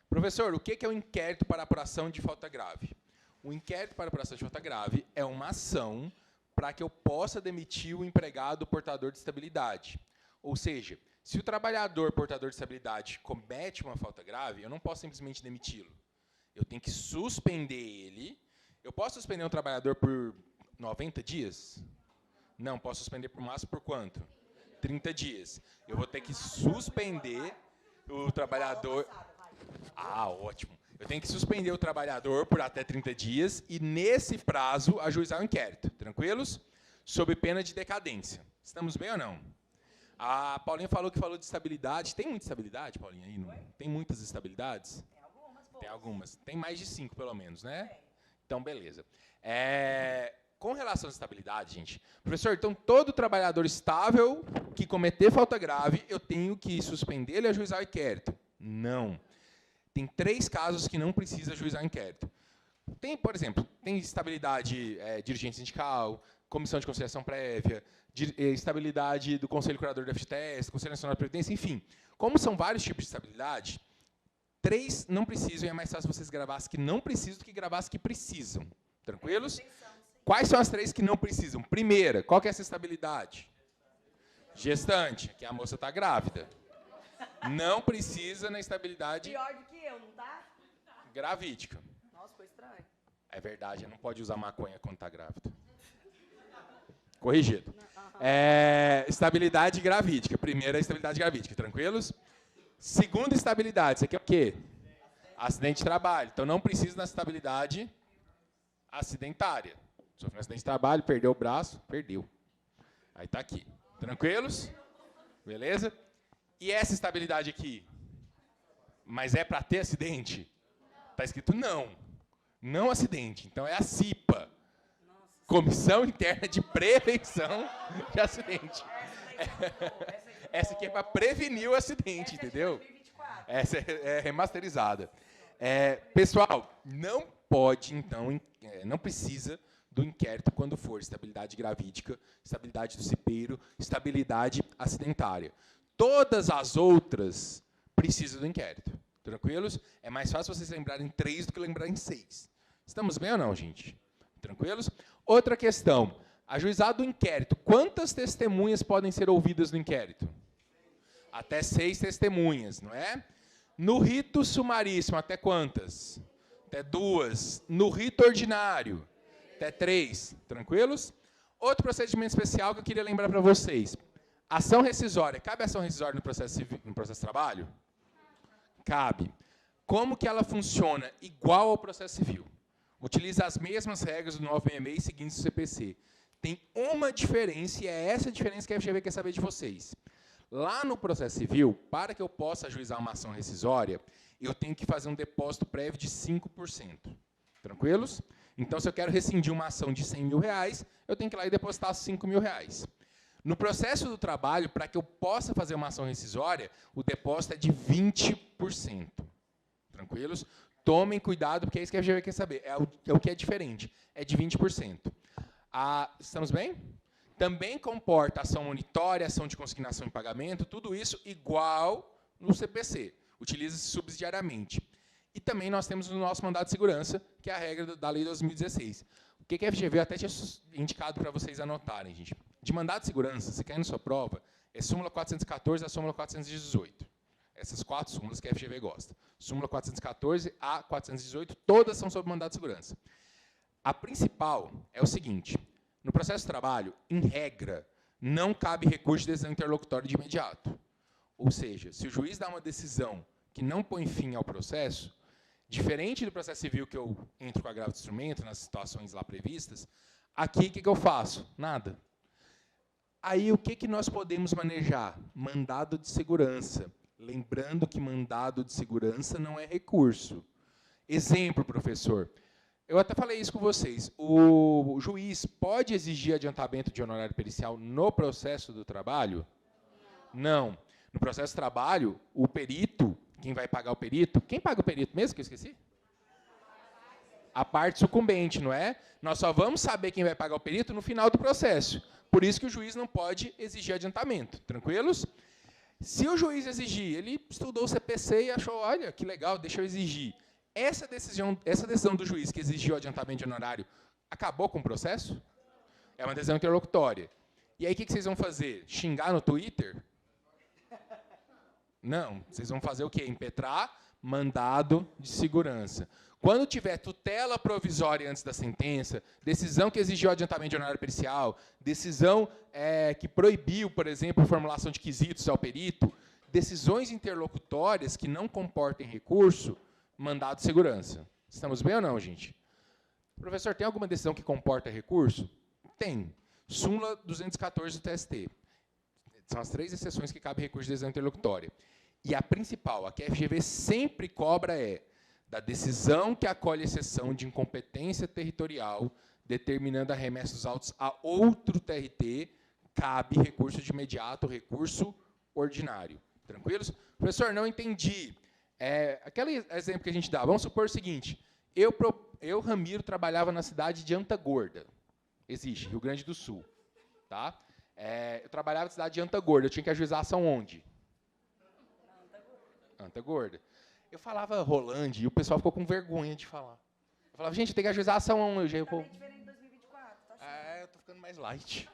S4: Professor, o que é o inquérito para apuração de falta grave? O inquérito para apuração de falta grave é uma ação para que eu possa demitir o empregado portador de estabilidade. Ou seja, se o trabalhador portador de estabilidade comete uma falta grave, eu não posso simplesmente demiti-lo. Eu tenho que suspender ele. Eu posso suspender um trabalhador por 90 dias? Não, posso suspender por máximo por quanto? 30 dias. Eu vou ter que suspender o trabalhador... Ah, ótimo. Eu tenho que suspender o trabalhador por até 30 dias e, nesse prazo, ajuizar o inquérito. Tranquilos? Sob pena de decadência. Estamos bem ou não? A Paulinha falou de estabilidade. Tem muita estabilidade, Paulinha? Aí, não? Tem muitas estabilidades? Tem algumas. Tem mais de 5, pelo menos, né? Então, beleza. Com relação à estabilidade, gente, professor, então todo trabalhador estável que cometer falta grave, eu tenho que suspender e ajuizar o inquérito? Não. Tem 3 casos que não precisa ajuizar o inquérito. Tem, por exemplo, tem estabilidade dirigente sindical, comissão de conciliação prévia, estabilidade do Conselho Curador do FGTS, Conselho Nacional de Previdência, enfim. Como são vários tipos de estabilidade, 3 não precisam, e é mais fácil vocês gravar as que não precisam do que gravar as que precisam. Tranquilos? Quais são as 3 que não precisam? Primeira, qual que é essa estabilidade? Gestante, que a moça está grávida. Não precisa na estabilidade...
S3: Pior do que eu, não tá?
S4: Gravídica.
S3: Nossa, foi estranho.
S4: É verdade, não pode usar maconha quando está grávida. Corrigido. Estabilidade gravídica. Primeira, estabilidade gravídica. Tranquilos? Segunda estabilidade, isso aqui é o quê? Acidente de trabalho. Então, não precisa na estabilidade acidentária. Sofreu um acidente de trabalho, perdeu o braço, perdeu. Aí está aqui. Tranquilos? Beleza? E essa estabilidade aqui? Mas é para ter acidente? Está escrito não. Não acidente. Então, é a CIPA. Comissão Interna de Prevenção de Acidente. Essa aqui é para prevenir o acidente, entendeu? Essa é remasterizada. Pessoal, não pode, então, não precisa do inquérito quando for estabilidade gravídica, estabilidade do cipeiro, estabilidade acidentária. Todas as outras precisam do inquérito. Tranquilos? É mais fácil vocês lembrarem 3 do que lembrarem 6. Estamos bem ou não, gente? Tranquilos? Outra questão. Ajuizado do inquérito. Quantas testemunhas podem ser ouvidas no inquérito? Até 6 testemunhas, não é? No rito sumaríssimo, até quantas? Até 2. No rito ordinário, até 3. Tranquilos? Outro procedimento especial que eu queria lembrar para vocês. Ação rescisória. Cabe ação rescisória no processo de trabalho? Cabe. Como que ela funciona? Igual ao processo civil. Utiliza as mesmas regras do 966 seguintes do CPC. Tem uma diferença, e é essa diferença que a FGV quer saber de vocês. Lá no processo civil, para que eu possa ajuizar uma ação rescisória, eu tenho que fazer um depósito prévio de 5%. Tranquilos? Então, se eu quero rescindir uma ação de R$100 mil, eu tenho que ir lá e depositar R$5 mil. No processo do trabalho, para que eu possa fazer uma ação rescisória, o depósito é de 20%. Tranquilos? Tomem cuidado, porque é isso que a FGV quer saber. É o que é diferente. É de 20%. Estamos bem? Também comporta ação monitória, ação de consignação em pagamento, tudo isso igual no CPC. Utiliza-se subsidiariamente. E também nós temos o nosso mandado de segurança, que é a regra da Lei 2016. O que a FGV até tinha indicado para vocês anotarem, gente. De mandado de segurança, se cair na sua prova, é súmula 414 a súmula 418. Essas 4 súmulas que a FGV gosta. Súmula 414 a 418, todas são sobre mandado de segurança. A principal é o seguinte: no processo de trabalho, em regra, não cabe recurso de decisão interlocutória de imediato. Ou seja, se o juiz dá uma decisão que não põe fim ao processo, diferente do processo civil, que eu entro com agravo de instrumento, nas situações lá previstas, aqui o que eu faço? Nada. Aí o que nós podemos manejar? Mandado de segurança. Lembrando que mandado de segurança não é recurso. Exemplo, professor. Eu até falei isso com vocês. O juiz pode exigir adiantamento de honorário pericial no processo do trabalho? Não. No processo do trabalho, o perito, quem vai pagar o perito? Quem paga o perito mesmo, que eu esqueci? A parte sucumbente, não é? Nós só vamos saber quem vai pagar o perito no final do processo. Por isso que o juiz não pode exigir adiantamento. Tranquilos? Se o juiz exigir, ele estudou o CPC e achou, olha, que legal, deixa eu exigir. Essa decisão do juiz que exigiu adiantamento de honorário acabou com o processo? É uma decisão interlocutória. E aí, o que vocês vão fazer? Xingar no Twitter? Não. Vocês vão fazer o quê? Impetrar mandado de segurança. Quando tiver tutela provisória antes da sentença, decisão que exigiu adiantamento de honorário pericial, decisão que proibiu, por exemplo, a formulação de quesitos ao perito, decisões interlocutórias que não comportem recurso, mandado de segurança. Estamos bem ou não, gente? Professor, tem alguma decisão que comporta recurso? Tem. Súmula 214 do TST. São as 3 exceções que cabe recurso de decisão interlocutória. E a principal, a que a FGV sempre cobra é da decisão que acolhe exceção de incompetência territorial, determinando a remessa dos autos a outro TRT, cabe recurso de imediato, recurso ordinário. Tranquilos? Professor, não entendi. Aquele exemplo que a gente dá, vamos supor o seguinte: eu, Ramiro, trabalhava na cidade de Antagorda. Existe, Rio Grande do Sul. Tá? Eu trabalhava na cidade de Antagorda. Eu tinha que ajuizar a ação onde? Antagorda. Eu falava Rolândia e o pessoal ficou com vergonha de falar. Eu falava, gente, tem que ajuizar a ação onde?
S3: Tá bem diferente de 2024, tá certo.
S4: Eu tô ficando mais light.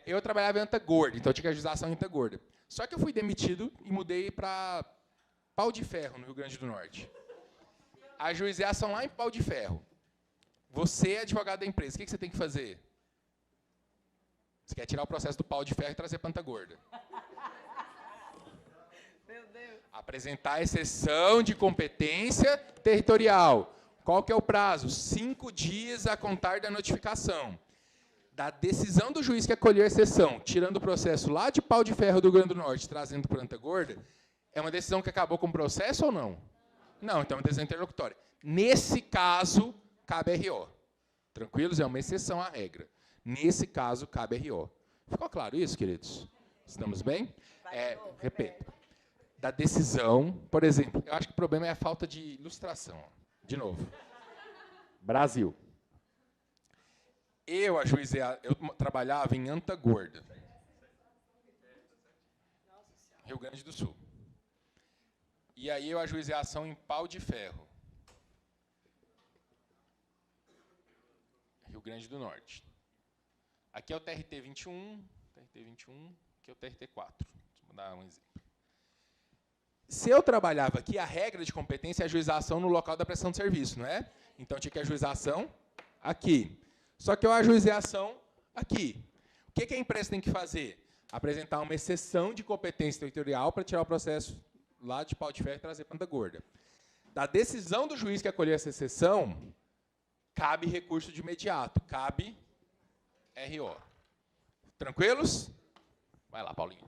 S4: Eu trabalhava em Antagorda, então eu tinha que ajuizar a ação em Antagorda. Só que eu fui demitido e mudei para Pau de Ferro, no Rio Grande do Norte. Ajuizei a ação lá em Pau de Ferro. Você é advogado da empresa, o que você tem que fazer? Você quer tirar o processo do Pau de Ferro e trazer para Antagorda.
S3: Meu Deus.
S4: Apresentar a exceção de competência territorial. Qual que é o prazo? 5 dias a contar da notificação. Da decisão do juiz que acolheu a exceção, tirando o processo lá de Pau de Ferro do Rio Grande do Norte, trazendo para Antagorda, é uma decisão que acabou com o processo ou não? Não, então é uma decisão interlocutória. Nesse caso, cabe RO. Tranquilos? É uma exceção à regra. Nesse caso, cabe RO. Ficou claro isso, queridos? Estamos bem? Repito. Da decisão, por exemplo, eu acho que o problema é a falta de ilustração. De novo. Brasil. Eu trabalhava em Antagorda, Rio Grande do Sul. E aí eu ajuizei a ação em Pau de Ferro, Rio Grande do Norte. Aqui é o TRT 21, aqui é o TRT 4. Deixa eu dar um exemplo. Se eu trabalhava aqui, a regra de competência é ajuizar a ação no local da prestação de serviço, não é? Então, tinha que ajuizar a ação aqui. Só que eu ajuizei a ação aqui. O que a empresa tem que fazer? Apresentar uma exceção de competência territorial para tirar o processo lá de Pau de Ferro e trazer para Ponta Gorda. Da decisão do juiz que acolheu essa exceção, cabe recurso de imediato, cabe RO. Tranquilos? Vai lá, Paulinho.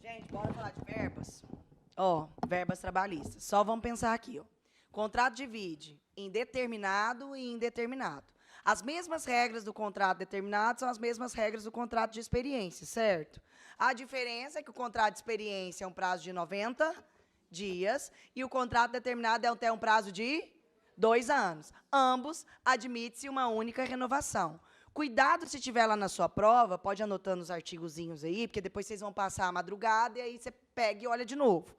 S3: Gente, bora falar de verbas? Ó, verbas trabalhistas. Só vamos pensar aqui, ó. Contrato divide em determinado e indeterminado. As mesmas regras do contrato determinado são as mesmas regras do contrato de experiência, certo? A diferença é que o contrato de experiência é um prazo de 90 dias e o contrato determinado é até um prazo de 2 anos. Ambos admite-se uma única renovação. Cuidado se tiver lá na sua prova, pode anotando os artigozinhos aí, porque depois vocês vão passar a madrugada e aí você pega e olha de novo.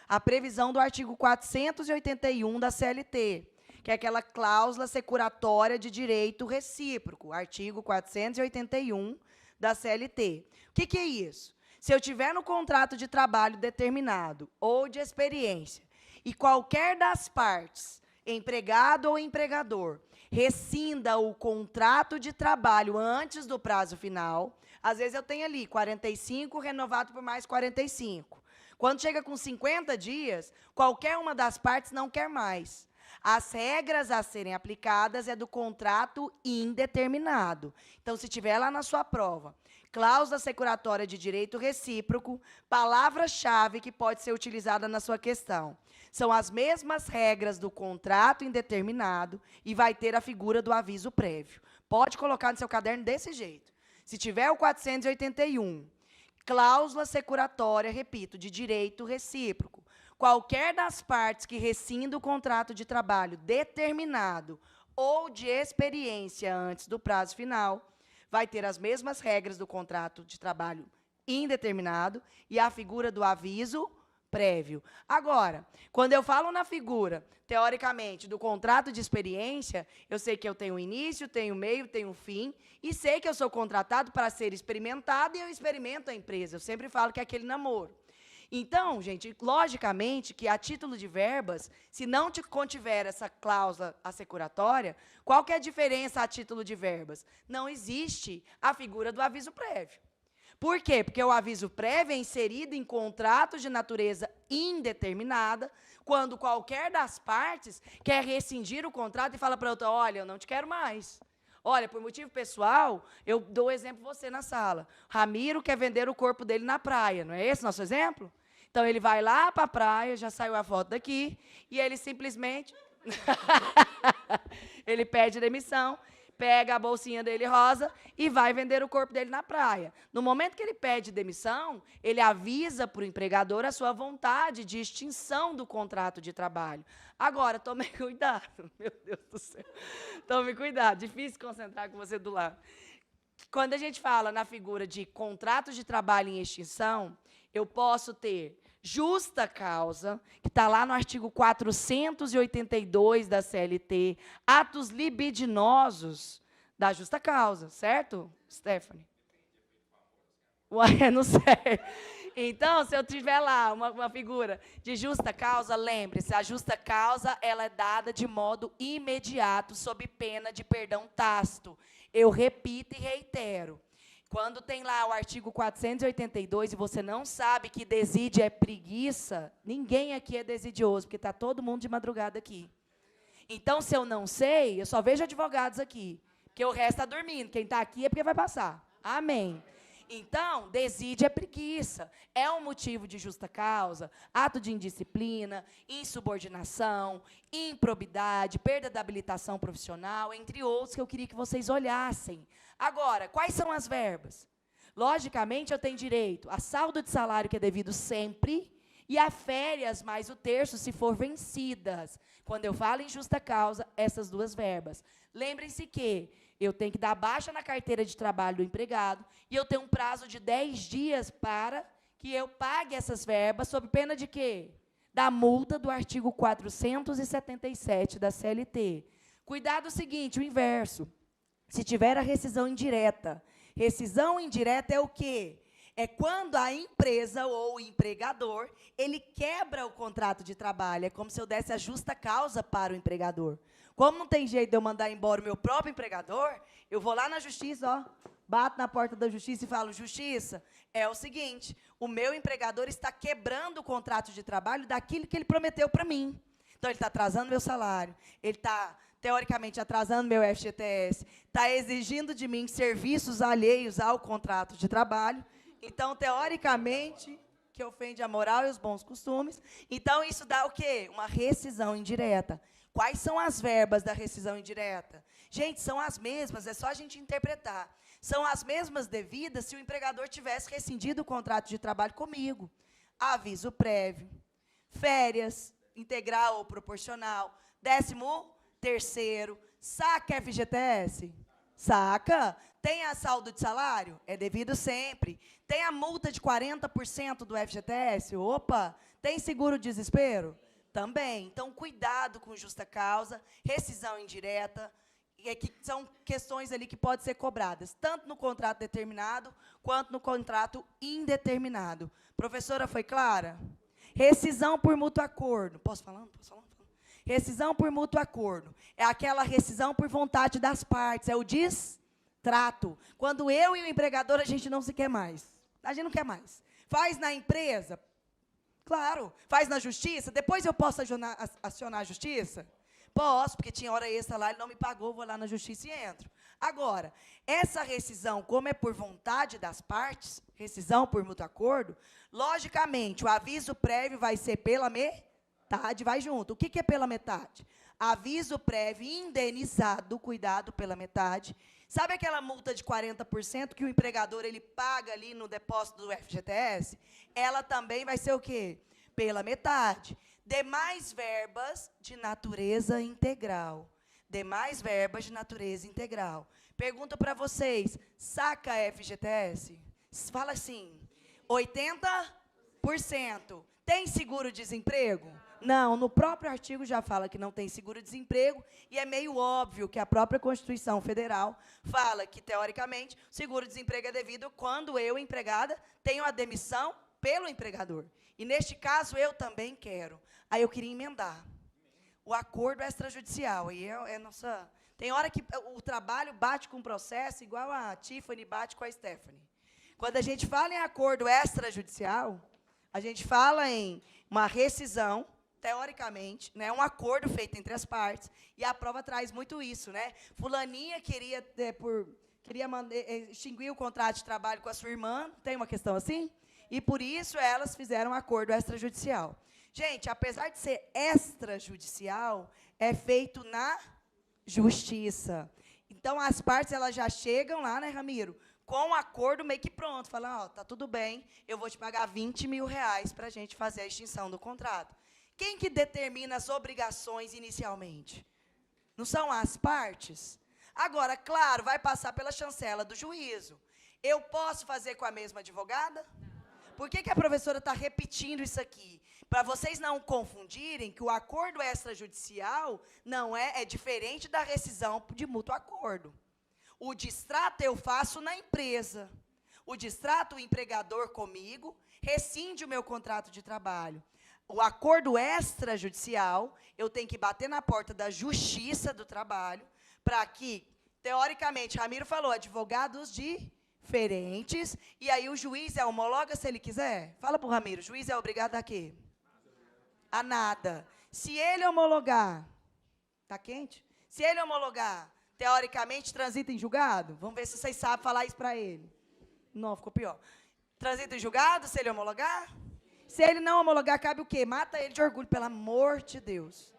S3: A previsão do artigo 481 da CLT, que é aquela cláusula securatória de direito recíproco, artigo 481 da CLT. O que é isso? Se eu tiver no contrato de trabalho determinado ou de experiência e qualquer das partes, empregado ou empregador, rescinda o contrato de trabalho antes do prazo final, às vezes eu tenho ali 45 renovado por mais 45. Quando chega com 50 dias, qualquer uma das partes não quer mais. As regras a serem aplicadas é do contrato indeterminado. Então, se tiver lá na sua prova, cláusula securatória de direito recíproco, palavra-chave que pode ser utilizada na sua questão. São as mesmas regras do contrato indeterminado e vai ter a figura do aviso prévio. Pode colocar no seu caderno desse jeito. Se tiver o 481, cláusula securatória, repito, de direito recíproco, qualquer das partes que rescinda o contrato de trabalho determinado ou de experiência antes do prazo final, vai ter as mesmas regras do contrato de trabalho indeterminado e a figura do aviso prévio. Agora, quando eu falo na figura, teoricamente, do contrato de experiência, eu sei que eu tenho início, tenho meio, tenho fim, e sei que eu sou contratado para ser experimentado e eu experimento a empresa. Eu sempre falo que é aquele namoro. Então, gente, logicamente que a título de verbas, se não te contiver essa cláusula assecuratória, qual que é a diferença a título de verbas? Não existe a figura do aviso prévio. Por quê? Porque o aviso prévio é inserido em contratos de natureza indeterminada, quando qualquer das partes quer rescindir o contrato e fala para outra, olha, eu não te quero mais. Olha, por motivo pessoal, eu dou o exemplo você na sala. Ramiro quer vender o corpo dele na praia, não é esse nosso exemplo? Então, ele vai lá para a praia, já saiu a foto daqui, e ele simplesmente... ele pede demissão, pega a bolsinha dele rosa e vai vender o corpo dele na praia. No momento que ele pede demissão, ele avisa para o empregador a sua vontade de extinção do contrato de trabalho. Agora, tome cuidado. Meu Deus do céu. Tome cuidado. Difícil concentrar com você do lado. Quando a gente fala na figura de contrato de trabalho em extinção, eu posso ter justa causa, que está lá no artigo 482 da CLT, atos libidinosos da justa causa, certo, Stephanie? Ué, não sei. Então, se eu tiver lá uma figura de justa causa, lembre-se, a justa causa ela é dada de modo imediato, sob pena de perdão tácito. Eu repito e reitero. Quando tem lá o artigo 482 e você não sabe que desídia é preguiça, ninguém aqui é desidioso, porque está todo mundo de madrugada aqui. Então, se eu não sei, eu só vejo advogados aqui, porque o resto está dormindo. Quem está aqui é porque vai passar. Amém. Então, desídia é preguiça. É um motivo de justa causa, ato de indisciplina, insubordinação, improbidade, perda da habilitação profissional, entre outros que eu queria que vocês olhassem. Agora, quais são as verbas? Logicamente, eu tenho direito a saldo de salário que é devido sempre e a férias mais o terço se for vencidas. Quando eu falo em justa causa, essas duas verbas. Lembrem-se que eu tenho que dar baixa na carteira de trabalho do empregado e eu tenho um prazo de 10 dias para que eu pague essas verbas, sob pena de quê? da multa do artigo 477 da CLT. Cuidado o seguinte, o inverso. Se tiver a rescisão indireta. Rescisão indireta é o quê? É quando a empresa ou o empregador, ele quebra o contrato de trabalho. É como se eu desse a justa causa para o empregador. Como não tem jeito de eu mandar embora o meu próprio empregador, eu vou lá na justiça, ó, bato na porta da justiça e falo, justiça, é o seguinte, o meu empregador está quebrando o contrato de trabalho daquilo que ele prometeu para mim. Então, ele está atrasando meu salário, ele está, teoricamente, atrasando meu FGTS, está exigindo de mim serviços alheios ao contrato de trabalho. Então, teoricamente, que ofende a moral e os bons costumes. Então, isso dá o quê? Uma rescisão indireta. Quais são as verbas da rescisão indireta? Gente, são as mesmas, é só a gente interpretar. São as mesmas devidas se o empregador tivesse rescindido o contrato de trabalho comigo. Aviso prévio, férias, integral ou proporcional, 13º, saca FGTS? Saca? Tem a saldo de salário? É devido sempre. Tem a multa de 40% do FGTS? Opa! Tem seguro-desespero? Também. Então, cuidado com justa causa, rescisão indireta, que são questões ali que podem ser cobradas, tanto no contrato determinado, quanto no contrato indeterminado. Professora, foi clara? Rescisão por mútuo acordo. Posso falar? Posso falar? Rescisão por mútuo acordo. É aquela rescisão por vontade das partes, é o distrato. Quando eu e o empregador, a gente não se quer mais. A gente não quer mais. Faz na empresa? Claro. Faz na justiça? Depois eu posso acionar a justiça? Posso, porque tinha hora extra lá, ele não me pagou, vou lá na justiça e entro. Agora, essa rescisão, como é por vontade das partes, rescisão por mútuo acordo, logicamente, o aviso prévio vai ser pela metade, vai junto. O que é pela metade? Aviso prévio indenizado, cuidado, pela metade. Sabe aquela multa de 40% que o empregador ele paga ali no depósito do FGTS? Ela também vai ser o quê? Pela metade. Demais verbas de natureza integral. Demais verbas de natureza integral. Pergunta para vocês, saca FGTS? Fala assim, 80%. Tem seguro-desemprego? Não, no próprio artigo já fala que não tem seguro-desemprego, e é meio óbvio que a própria Constituição Federal fala que, teoricamente, seguro-desemprego é devido quando eu, empregada, tenho a demissão pelo empregador. E, neste caso, eu também quero. Aí eu queria emendar. O acordo extrajudicial. Aí é nossa... Tem hora que o trabalho bate com o processo, igual a Tiffany bate com a Stephanie. Quando a gente fala em acordo extrajudicial, a gente fala em uma rescisão, teoricamente, né, um acordo feito entre as partes, e a prova traz muito isso, né? Fulaninha queria extinguir o contrato de trabalho com a sua irmã, tem uma questão assim? E, por isso, elas fizeram um acordo extrajudicial. Gente, apesar de ser extrajudicial, é feito na justiça. Então, as partes elas já chegam lá, né, Ramiro, com um acordo meio que pronto. Falam, ó, tá tudo bem, eu vou te pagar R$20 mil para a gente fazer a extinção do contrato. Quem que determina as obrigações inicialmente? Não são as partes? Agora, claro, vai passar pela chancela do juízo. Eu posso fazer com a mesma advogada? Por que a professora está repetindo isso aqui? Para vocês não confundirem que o acordo extrajudicial não é diferente da rescisão de mútuo acordo. O distrato eu faço na empresa. O distrato, o empregador comigo, rescinde o meu contrato de trabalho. O acordo extrajudicial, eu tenho que bater na porta da Justiça do Trabalho, para que, teoricamente, Ramiro falou, advogados diferentes, e aí o juiz homologa se ele quiser? Fala para o Ramiro, o juiz é obrigado a quê? A nada. Se ele homologar, está quente? Se ele homologar, teoricamente, transita em julgado? Vamos ver se vocês sabem falar isso para ele. Não, ficou pior. Transita em julgado, se ele homologar? Se ele não homologar, cabe o quê? Mata ele de orgulho, pelo amor de Deus.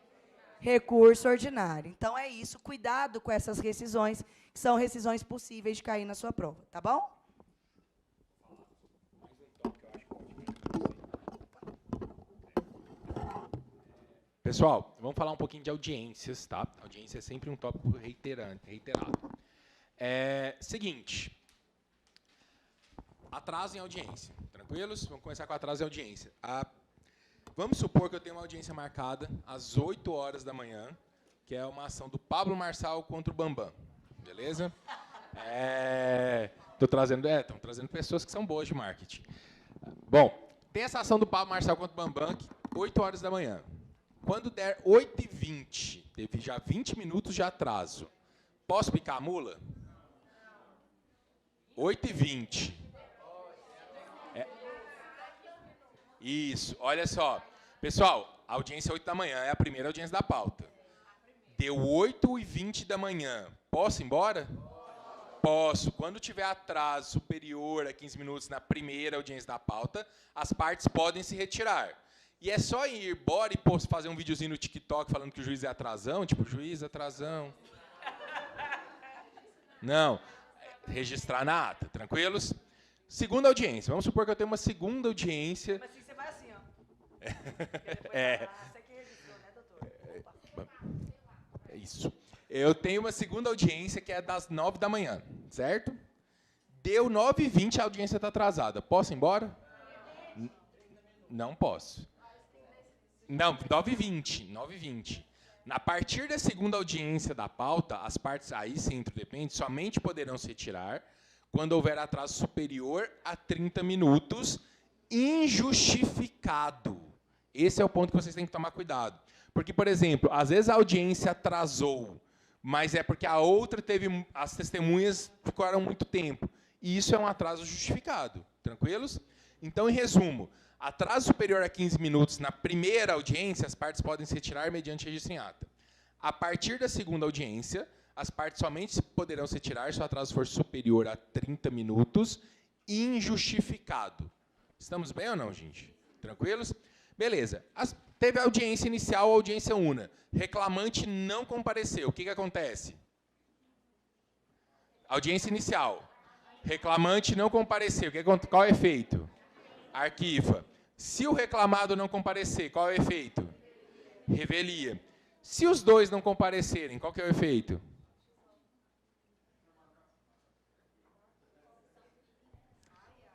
S3: Recurso ordinário. Então, é isso. Cuidado com essas rescisões, que são rescisões possíveis de cair na sua prova. Tá bom?
S4: Pessoal, vamos falar um pouquinho de audiências, tá? Audiência é sempre um tópico reiterado. Seguinte. Atraso em audiência. Tranquilos? Vamos começar com atraso em audiência. Vamos supor que eu tenho uma audiência marcada às 8 horas da manhã, que é uma ação do Pablo Marçal contra o Bambam. Beleza? Estão trazendo pessoas que são boas de marketing. Bom, tem essa ação do Pablo Marçal contra o Bambam, 8 horas da manhã. Quando der 8h20, teve já 20 minutos de atraso. Posso picar a mula? 8h20. Isso, olha só. Pessoal, a audiência é 8 da manhã, é a primeira audiência da pauta. Deu 8h20 da manhã. Posso ir embora? Posso. Quando tiver atraso superior a 15 minutos na primeira audiência da pauta, as partes podem se retirar. E é só ir embora e fazer um videozinho no TikTok falando que o juiz é atrasão, tipo, juiz atrasão. Não. Registrar na ata, tranquilos? Segunda audiência. Vamos supor que eu tenho uma segunda audiência.
S3: Mas você vai assim, ó. Você que registrou, né, doutor? Opa.
S4: É isso. Eu tenho uma segunda audiência que é das 9 da manhã, certo? Deu 9h20, a audiência está atrasada. Posso ir embora? Não posso. Não, 9h20. A partir da segunda audiência da pauta, as partes, aí sim, depende, somente poderão se retirar quando houver atraso superior a 30 minutos, injustificado. Esse é o ponto que vocês têm que tomar cuidado. Porque, por exemplo, às vezes a audiência atrasou, mas é porque a outra teve, as testemunhas ficaram muito tempo. E isso é um atraso justificado. Tranquilos? Então, em resumo, atraso superior a 15 minutos na primeira audiência, as partes podem se retirar mediante registro em ata. A partir da segunda audiência, as partes somente poderão se retirar se o atraso for superior a 30 minutos, injustificado. Estamos bem ou não, gente? Tranquilos? Beleza. Teve a audiência inicial ou audiência una. Reclamante não compareceu. O que acontece? Audiência inicial. Reclamante não compareceu. Qual é o efeito? Arquiva. Se o reclamado não comparecer, qual é o efeito? Revelia. Se os dois não comparecerem, qual que é o efeito?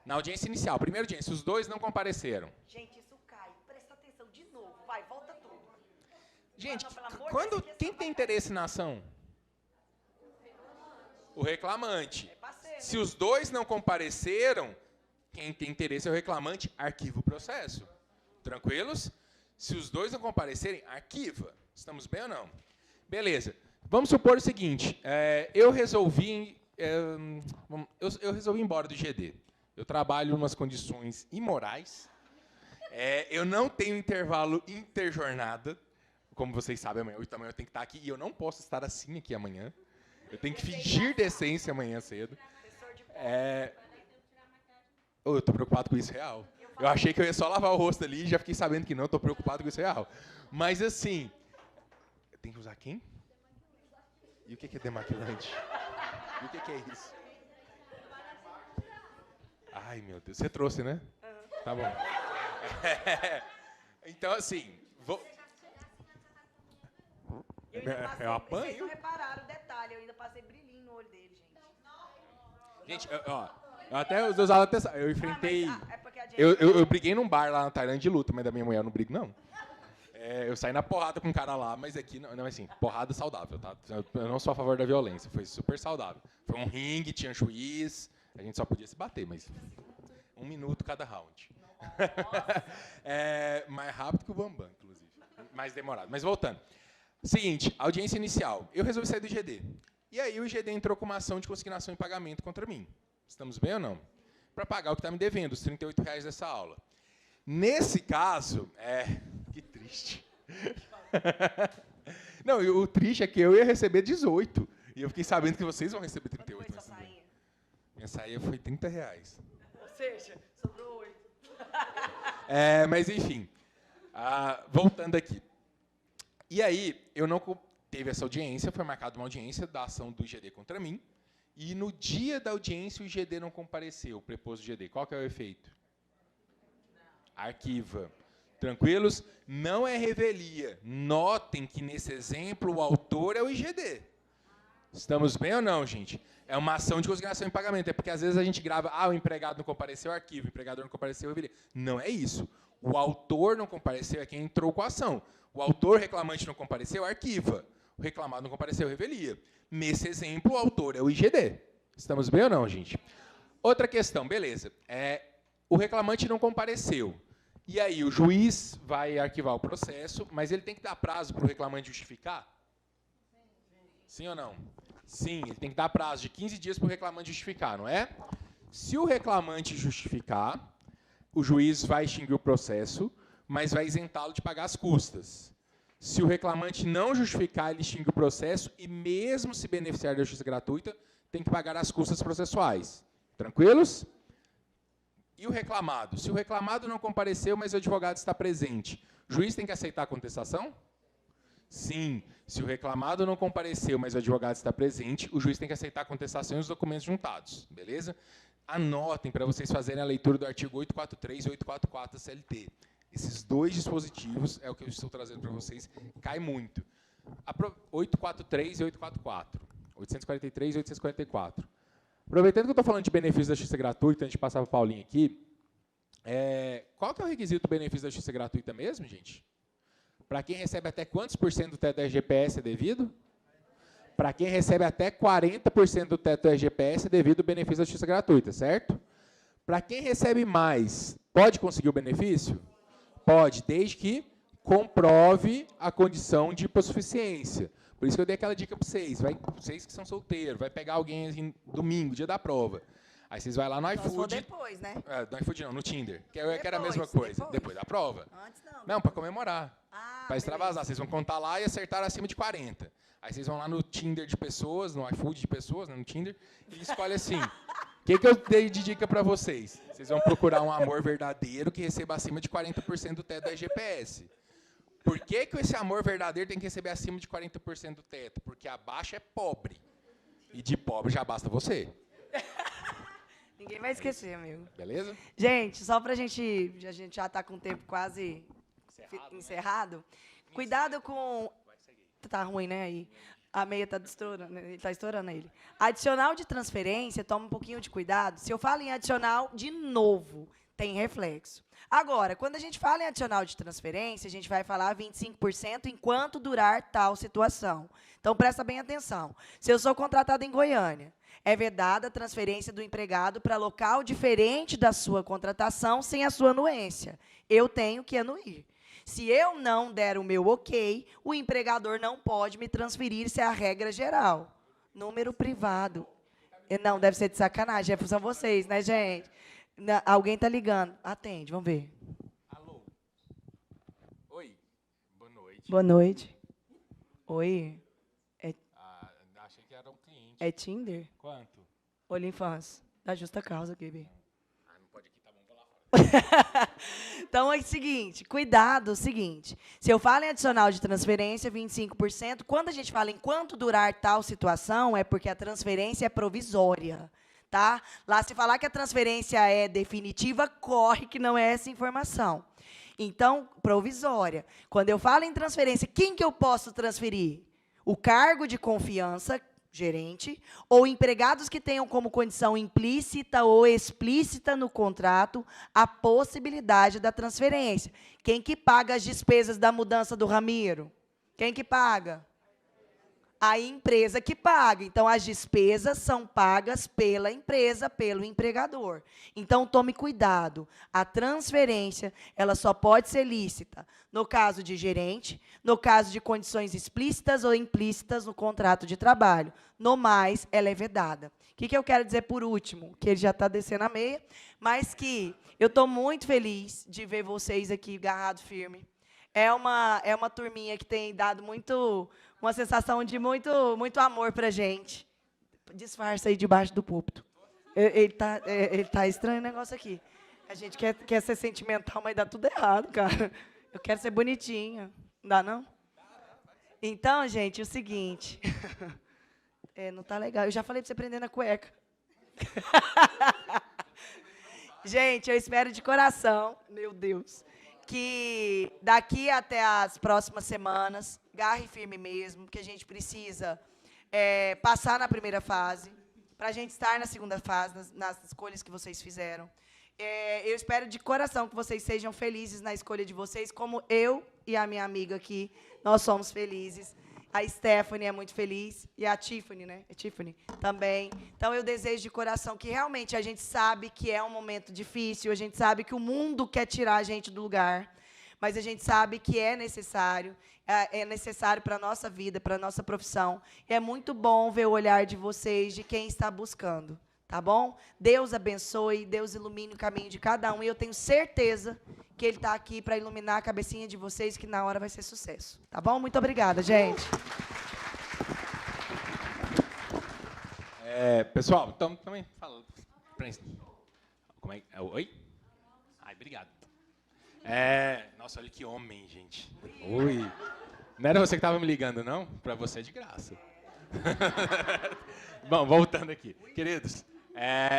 S4: Na audiência inicial, primeira audiência, os dois não compareceram.
S3: Gente, isso cai. Presta atenção de novo. Vai, volta tudo.
S4: Gente,
S3: Não,
S4: quem tem interesse na ação? O reclamante. Se os dois não compareceram, quem tem interesse é o reclamante, arquiva o processo. Tranquilos? Se os dois não comparecerem, arquiva. Estamos bem ou não? Beleza. Vamos supor o seguinte, eu resolvi ir embora do GD. Eu trabalho em umas condições imorais. Eu não tenho intervalo interjornada. Como vocês sabem, amanhã 8 da manhã eu tenho que estar aqui. E eu não posso estar assim aqui amanhã. Eu tenho que fingir decência amanhã cedo. Eu estou preocupado com isso real. Eu achei que eu ia só lavar o rosto ali e já fiquei sabendo que não. Estou preocupado com isso real. Mas assim, tem que usar quem? E o que é demaquilante? E o que é isso? Ai, meu Deus. Você trouxe, né? Tá bom. Então, assim... Eu apanho?
S3: Vocês não repararam o detalhe. Eu ainda passei brilhinho no olho dele, gente.
S4: Gente, até os dois alunos... Eu enfrentei... Eu briguei num bar lá na Tailândia de luta, mas da minha mulher eu não brigo, não. Eu saí na porrada com um cara lá, mas aqui não é assim, porrada saudável, tá? Eu não sou a favor da violência, foi super saudável. Foi um ringue, tinha juiz, a gente só podia se bater, mas 1 minuto cada round. Mais rápido que o Bambam, inclusive. Mais demorado. Mas voltando. Seguinte, audiência inicial. Eu resolvi sair do IGD. E aí o IGD entrou com uma ação de consignação em pagamento contra mim. Estamos bem ou não? Para pagar o que está me devendo, os R$38 dessa aula. Nesse caso, que triste. Não, o triste é que eu ia receber 18. E eu fiquei sabendo que vocês vão receber 38.
S3: Quanto foi sua sainha?
S4: Minha sainha foi R$30.
S3: Ou seja, sobrou 8.
S4: Mas enfim, voltando aqui. E aí, eu não teve essa audiência, foi marcada uma audiência da ação do IGD contra mim, e no dia da audiência o IGD não compareceu, o preposto do IGD. Qual que é o efeito? Arquiva. Tranquilos? Não é revelia. Notem que, nesse exemplo, o autor é o IGD. Estamos bem ou não, gente? É uma ação de consignação em pagamento. É porque, às vezes, a gente grava, o empregado não compareceu, arquivo, o empregador não compareceu, revelia. Não é isso. O autor não compareceu, é quem entrou com a ação. O autor reclamante não compareceu, arquiva. O reclamado não compareceu, revelia. Nesse exemplo, o autor é o IGD. Estamos bem ou não, gente? Outra questão, beleza. O reclamante não compareceu. E aí, o juiz vai arquivar o processo, mas ele tem que dar prazo para o reclamante justificar? Sim ou não? Sim, ele tem que dar prazo de 15 dias para o reclamante justificar, não é? Se o reclamante justificar, o juiz vai extinguir o processo, mas vai isentá-lo de pagar as custas. Se o reclamante não justificar, ele extingue o processo e, mesmo se beneficiar da justiça gratuita, tem que pagar as custas processuais. Tranquilos? E o reclamado? Se o reclamado não compareceu, mas o advogado está presente, o juiz tem que aceitar a contestação? Sim. Se o reclamado não compareceu, mas o advogado está presente, o juiz tem que aceitar a contestação e os documentos juntados. Beleza? Anotem para vocês fazerem a leitura do artigo 843 e 844 da CLT. Esses dois dispositivos é o que eu estou trazendo para vocês. Cai muito. 843 e 844. 843 e 844. Aproveitando que eu estou falando de benefício da justiça gratuita, antes de passar para o Paulinho aqui, qual que é o requisito do benefício da justiça gratuita mesmo, gente? Para quem recebe até quantos por cento do teto do RGPS é devido? Para quem recebe até 40% do teto do RGPS é devido o benefício da justiça gratuita, certo? Para quem recebe mais, pode conseguir o benefício? Pode, desde que comprove a condição de hipossuficiência. Por isso que eu dei aquela dica para vocês. Vocês que são solteiros, vai pegar alguém assim, domingo, dia da prova. Aí vocês vão lá no iFood.
S3: Só depois, né?
S4: No iFood não, no Tinder. Que era a mesma coisa. Depois da prova.
S3: Antes não.
S4: Não, para comemorar. Para extravasar.
S3: Beleza.
S4: Vocês vão contar lá e acertar acima de 40. Aí vocês vão lá no Tinder de pessoas, no iFood de pessoas, né, no Tinder, e escolhe assim. O que eu dei de dica para vocês? Vocês vão procurar um amor verdadeiro que receba acima de 40% do teto da RGPS. Por que esse amor verdadeiro tem que receber acima de 40% do teto? Porque abaixo é pobre. E de pobre já basta você.
S3: Ninguém vai esquecer, amigo.
S4: Beleza?
S3: Gente, só pra gente... A gente já tá com o tempo quase encerrado. Cuidado com... Tá ruim, né, aí? A meia tá estourando, ele tá estourando ele. Adicional de transferência, toma um pouquinho de cuidado. Se eu falo em adicional, de novo, tem reflexo. Agora, quando a gente fala em adicional de transferência, a gente vai falar 25% enquanto durar tal situação. Então, presta bem atenção. Se eu sou contratado em Goiânia, é vedada a transferência do empregado para local diferente da sua contratação sem a sua anuência. Eu tenho que anuir. Se eu não der o meu ok, o empregador não pode me transferir, isso é a regra geral. Número privado. Não, deve ser de sacanagem, são vocês, né, gente? Alguém está ligando. Atende, vamos ver.
S4: Alô? Oi. Boa noite.
S3: Boa noite. Oi.
S4: Achei que era um cliente.
S3: É Tinder?
S4: Quanto?
S3: OnlyFans. Da justa causa, Gabi.
S4: Não pode aqui, tá bom, vou lá fora.
S3: Então, é o seguinte, cuidado, seguinte. Se eu falo em adicional de transferência, 25%, quando a gente fala em quanto durar tal situação, é porque a transferência é provisória. Tá? Lá, se falar que a transferência é definitiva, corre que não é essa informação. Então, provisória. Quando eu falo em transferência, quem que eu posso transferir? O cargo de confiança, gerente, ou empregados que tenham como condição implícita ou explícita no contrato a possibilidade da transferência. Quem que paga as despesas da mudança do Ramiro? Quem que paga? A empresa que paga. Então, as despesas são pagas pela empresa, pelo empregador. Então, tome cuidado. A transferência, ela só pode ser lícita no caso de gerente, no caso de condições explícitas ou implícitas no contrato de trabalho. No mais, ela é vedada. O que eu quero dizer por último? Que ele já está descendo a meia, mas que eu estou muito feliz de ver vocês aqui agarrados firme. É uma turminha que tem dado uma sensação de muito amor para a gente. Disfarça aí debaixo do púlpito. Ele tá estranho o negócio aqui. A gente quer ser sentimental, mas dá tudo errado, cara. Eu quero ser bonitinha. Não dá, não? Então, gente, é o seguinte. Não tá legal. Eu já falei para você prender na cueca. Gente, eu espero de coração, meu Deus, que daqui até as próximas semanas, garre firme mesmo, que a gente precisa passar na primeira fase, para a gente estar na segunda fase, nas escolhas que vocês fizeram. Eu espero de coração que vocês sejam felizes na escolha de vocês, como eu e a minha amiga aqui, nós somos felizes. A Stephanie é muito feliz, e a Tiffany, né? É Tiffany também. Então, eu desejo de coração que realmente a gente sabe que é um momento difícil, a gente sabe que o mundo quer tirar a gente do lugar, mas a gente sabe que é necessário para a nossa vida, para a nossa profissão. E é muito bom ver o olhar de vocês, de quem está buscando. Tá bom? Deus abençoe, Deus ilumine o caminho de cada um. E eu tenho certeza que Ele está aqui para iluminar a cabecinha de vocês, que na hora vai ser sucesso. Tá bom? Muito obrigada, gente.
S4: Pessoal, então também fala. Como é? Oi? Ai, obrigado. Nossa, olha que homem, gente. Oi. Não era você que estava me ligando, não? Para você é de graça. Bom, voltando aqui. Queridos,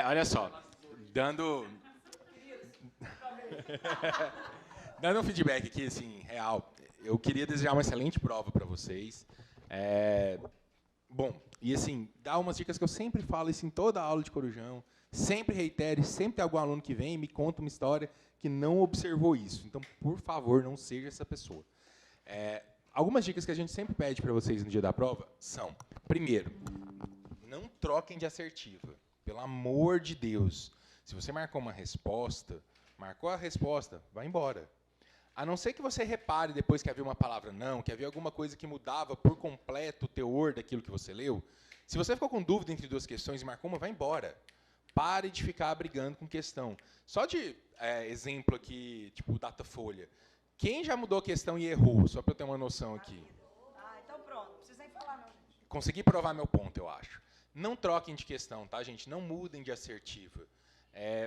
S4: olha só. Dando um feedback aqui, assim, real. Eu queria desejar uma excelente prova para vocês. Bom, e assim, dar umas dicas que eu sempre falo isso em toda aula de Corujão. Sempre reitere, sempre tem algum aluno que vem e me conta uma história que não observou isso. Então, por favor, não seja essa pessoa. Algumas dicas que a gente sempre pede para vocês no dia da prova são, primeiro, não troquem de assertiva. Pelo amor de Deus. Se você marcou uma resposta, marcou a resposta, vai embora. A não ser que você repare depois que havia uma palavra não, que havia alguma coisa que mudava por completo o teor daquilo que você leu. Se você ficou com dúvida entre duas questões e marcou uma, vai embora. Pare de ficar brigando com questão. Só de exemplo aqui, tipo Datafolha. Quem já mudou a questão e errou? Só para eu ter uma noção aqui.
S3: Então pronto. Não precisa nem falar, não, gente.
S4: Consegui provar meu ponto, eu acho. Não troquem de questão, tá, gente? Não mudem de assertiva.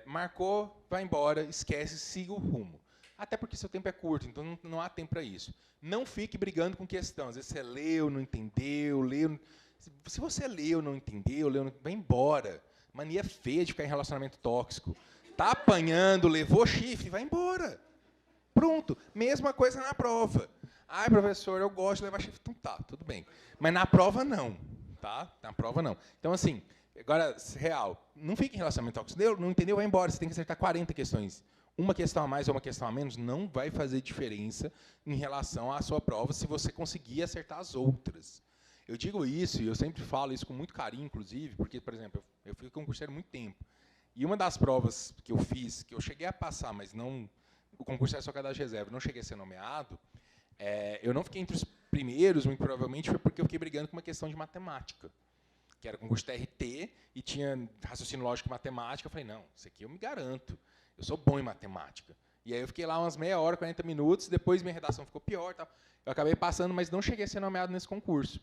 S4: Marcou, vai embora, esquece, siga o rumo. Até porque seu tempo é curto, então não há tempo para isso. Não fique brigando com questão. Às vezes você leu, não entendeu, leu... Se você leu, não entendeu, vai embora. Mania feia de ficar em relacionamento tóxico. Tá apanhando, levou chifre, vai embora. Pronto. Mesma coisa na prova. Ai, professor, eu gosto de levar chifre. Então tá, tudo bem. Mas na prova não, tá? Na prova não. Então, assim, agora, real, não fique em relacionamento tóxico. Não entendeu, vai embora. Você tem que acertar 40 questões. Uma questão a mais ou uma questão a menos não vai fazer diferença em relação à sua prova se você conseguir acertar as outras. Eu digo isso, e eu sempre falo isso com muito carinho, inclusive, porque, por exemplo, eu fui concurseiro há muito tempo. E uma das provas que eu fiz, que eu cheguei a passar, mas não... O concurso era só cadastro de reserva, não cheguei a ser nomeado, eu não fiquei entre os primeiros, muito provavelmente, foi porque eu fiquei brigando com uma questão de matemática, que era concurso TRT, e tinha raciocínio lógico e matemática. Eu falei, não, isso aqui eu me garanto. Eu sou bom em matemática. E aí eu fiquei lá umas meia hora, 40 minutos, depois minha redação ficou pior. Tal. Eu acabei passando, mas não cheguei a ser nomeado nesse concurso.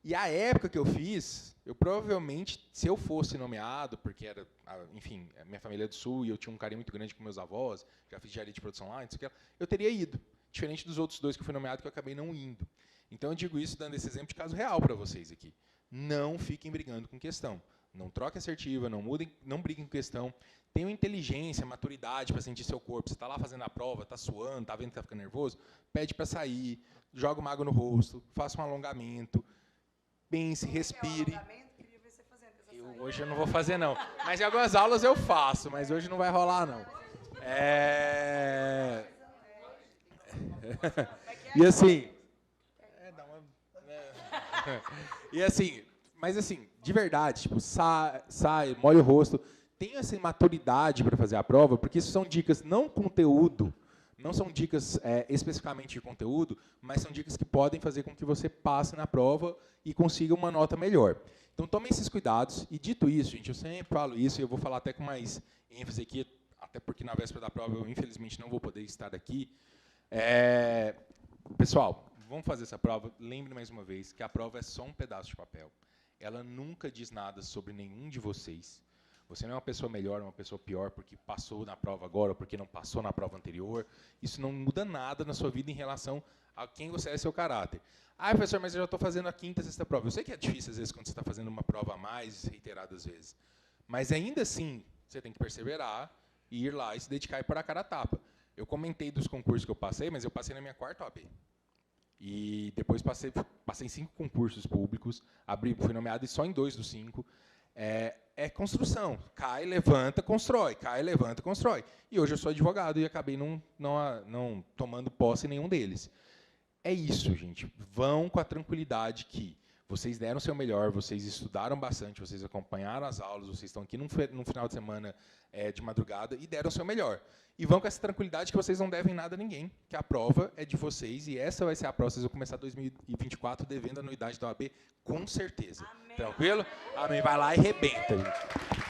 S4: E a época que eu fiz, eu provavelmente, se eu fosse nomeado, porque era, enfim, a minha família é do Sul, e eu tinha um carinho muito grande com meus avós, já fiz engenharia de produção lá, eu teria ido. Diferente dos outros dois que eu fui nomeado, que eu acabei não indo. Então eu digo isso dando esse exemplo de caso real para vocês aqui. Não fiquem brigando com questão. Não troquem assertiva, não mudem, não briguem com questão. Tenham inteligência, maturidade para sentir seu corpo. Você está lá fazendo a prova, está suando, está vendo que está ficando nervoso, pede para sair, joga uma água no rosto, faça um alongamento, pense, respire. Hoje eu não vou fazer, não. Mas em algumas aulas eu faço, mas hoje não vai rolar, não. E assim... E assim... Mas, assim, de verdade, tipo, sai, molha o rosto. Tenha essa maturidade para fazer a prova, porque isso são dicas, não conteúdo, não são dicas especificamente de conteúdo, mas são dicas que podem fazer com que você passe na prova e consiga uma nota melhor. Então, tomem esses cuidados. E, dito isso, gente, eu sempre falo isso, e eu vou falar até com mais ênfase aqui, até porque na véspera da prova eu, infelizmente, não vou poder estar aqui. Pessoal, vamos fazer essa prova. Lembre mais uma vez que a prova é só um pedaço de papel. Ela nunca diz nada sobre nenhum de vocês. Você não é uma pessoa melhor ou uma pessoa pior porque passou na prova agora ou porque não passou na prova anterior. Isso não muda nada na sua vida em relação a quem você é e seu caráter. Ah, professor, mas eu já estou fazendo a quinta, sexta prova. Eu sei que é difícil, às vezes, quando você está fazendo uma prova a mais, reiteradas vezes. Mas, ainda assim, você tem que perseverar e ir lá e se dedicar e pôr a cara a tapa. Eu comentei dos concursos que eu passei, mas eu passei na minha quarta OAB. E depois passei em 5 concursos públicos, fui nomeado só em 2 dos 5. É construção. Cai, levanta, constrói. Cai, levanta, constrói. E hoje eu sou advogado e acabei não tomando posse em nenhum deles. É isso, gente. Vão com a tranquilidade que vocês deram o seu melhor, vocês estudaram bastante, vocês acompanharam as aulas, vocês estão aqui num final de semana de madrugada e deram o seu melhor. E vão com essa tranquilidade que vocês não devem nada a ninguém, que a prova é de vocês e essa vai ser a prova. Vocês vão começar 2024 devendo a anuidade da OAB, com certeza. Amém. Tranquilo? Amém. Vai lá e rebenta, gente.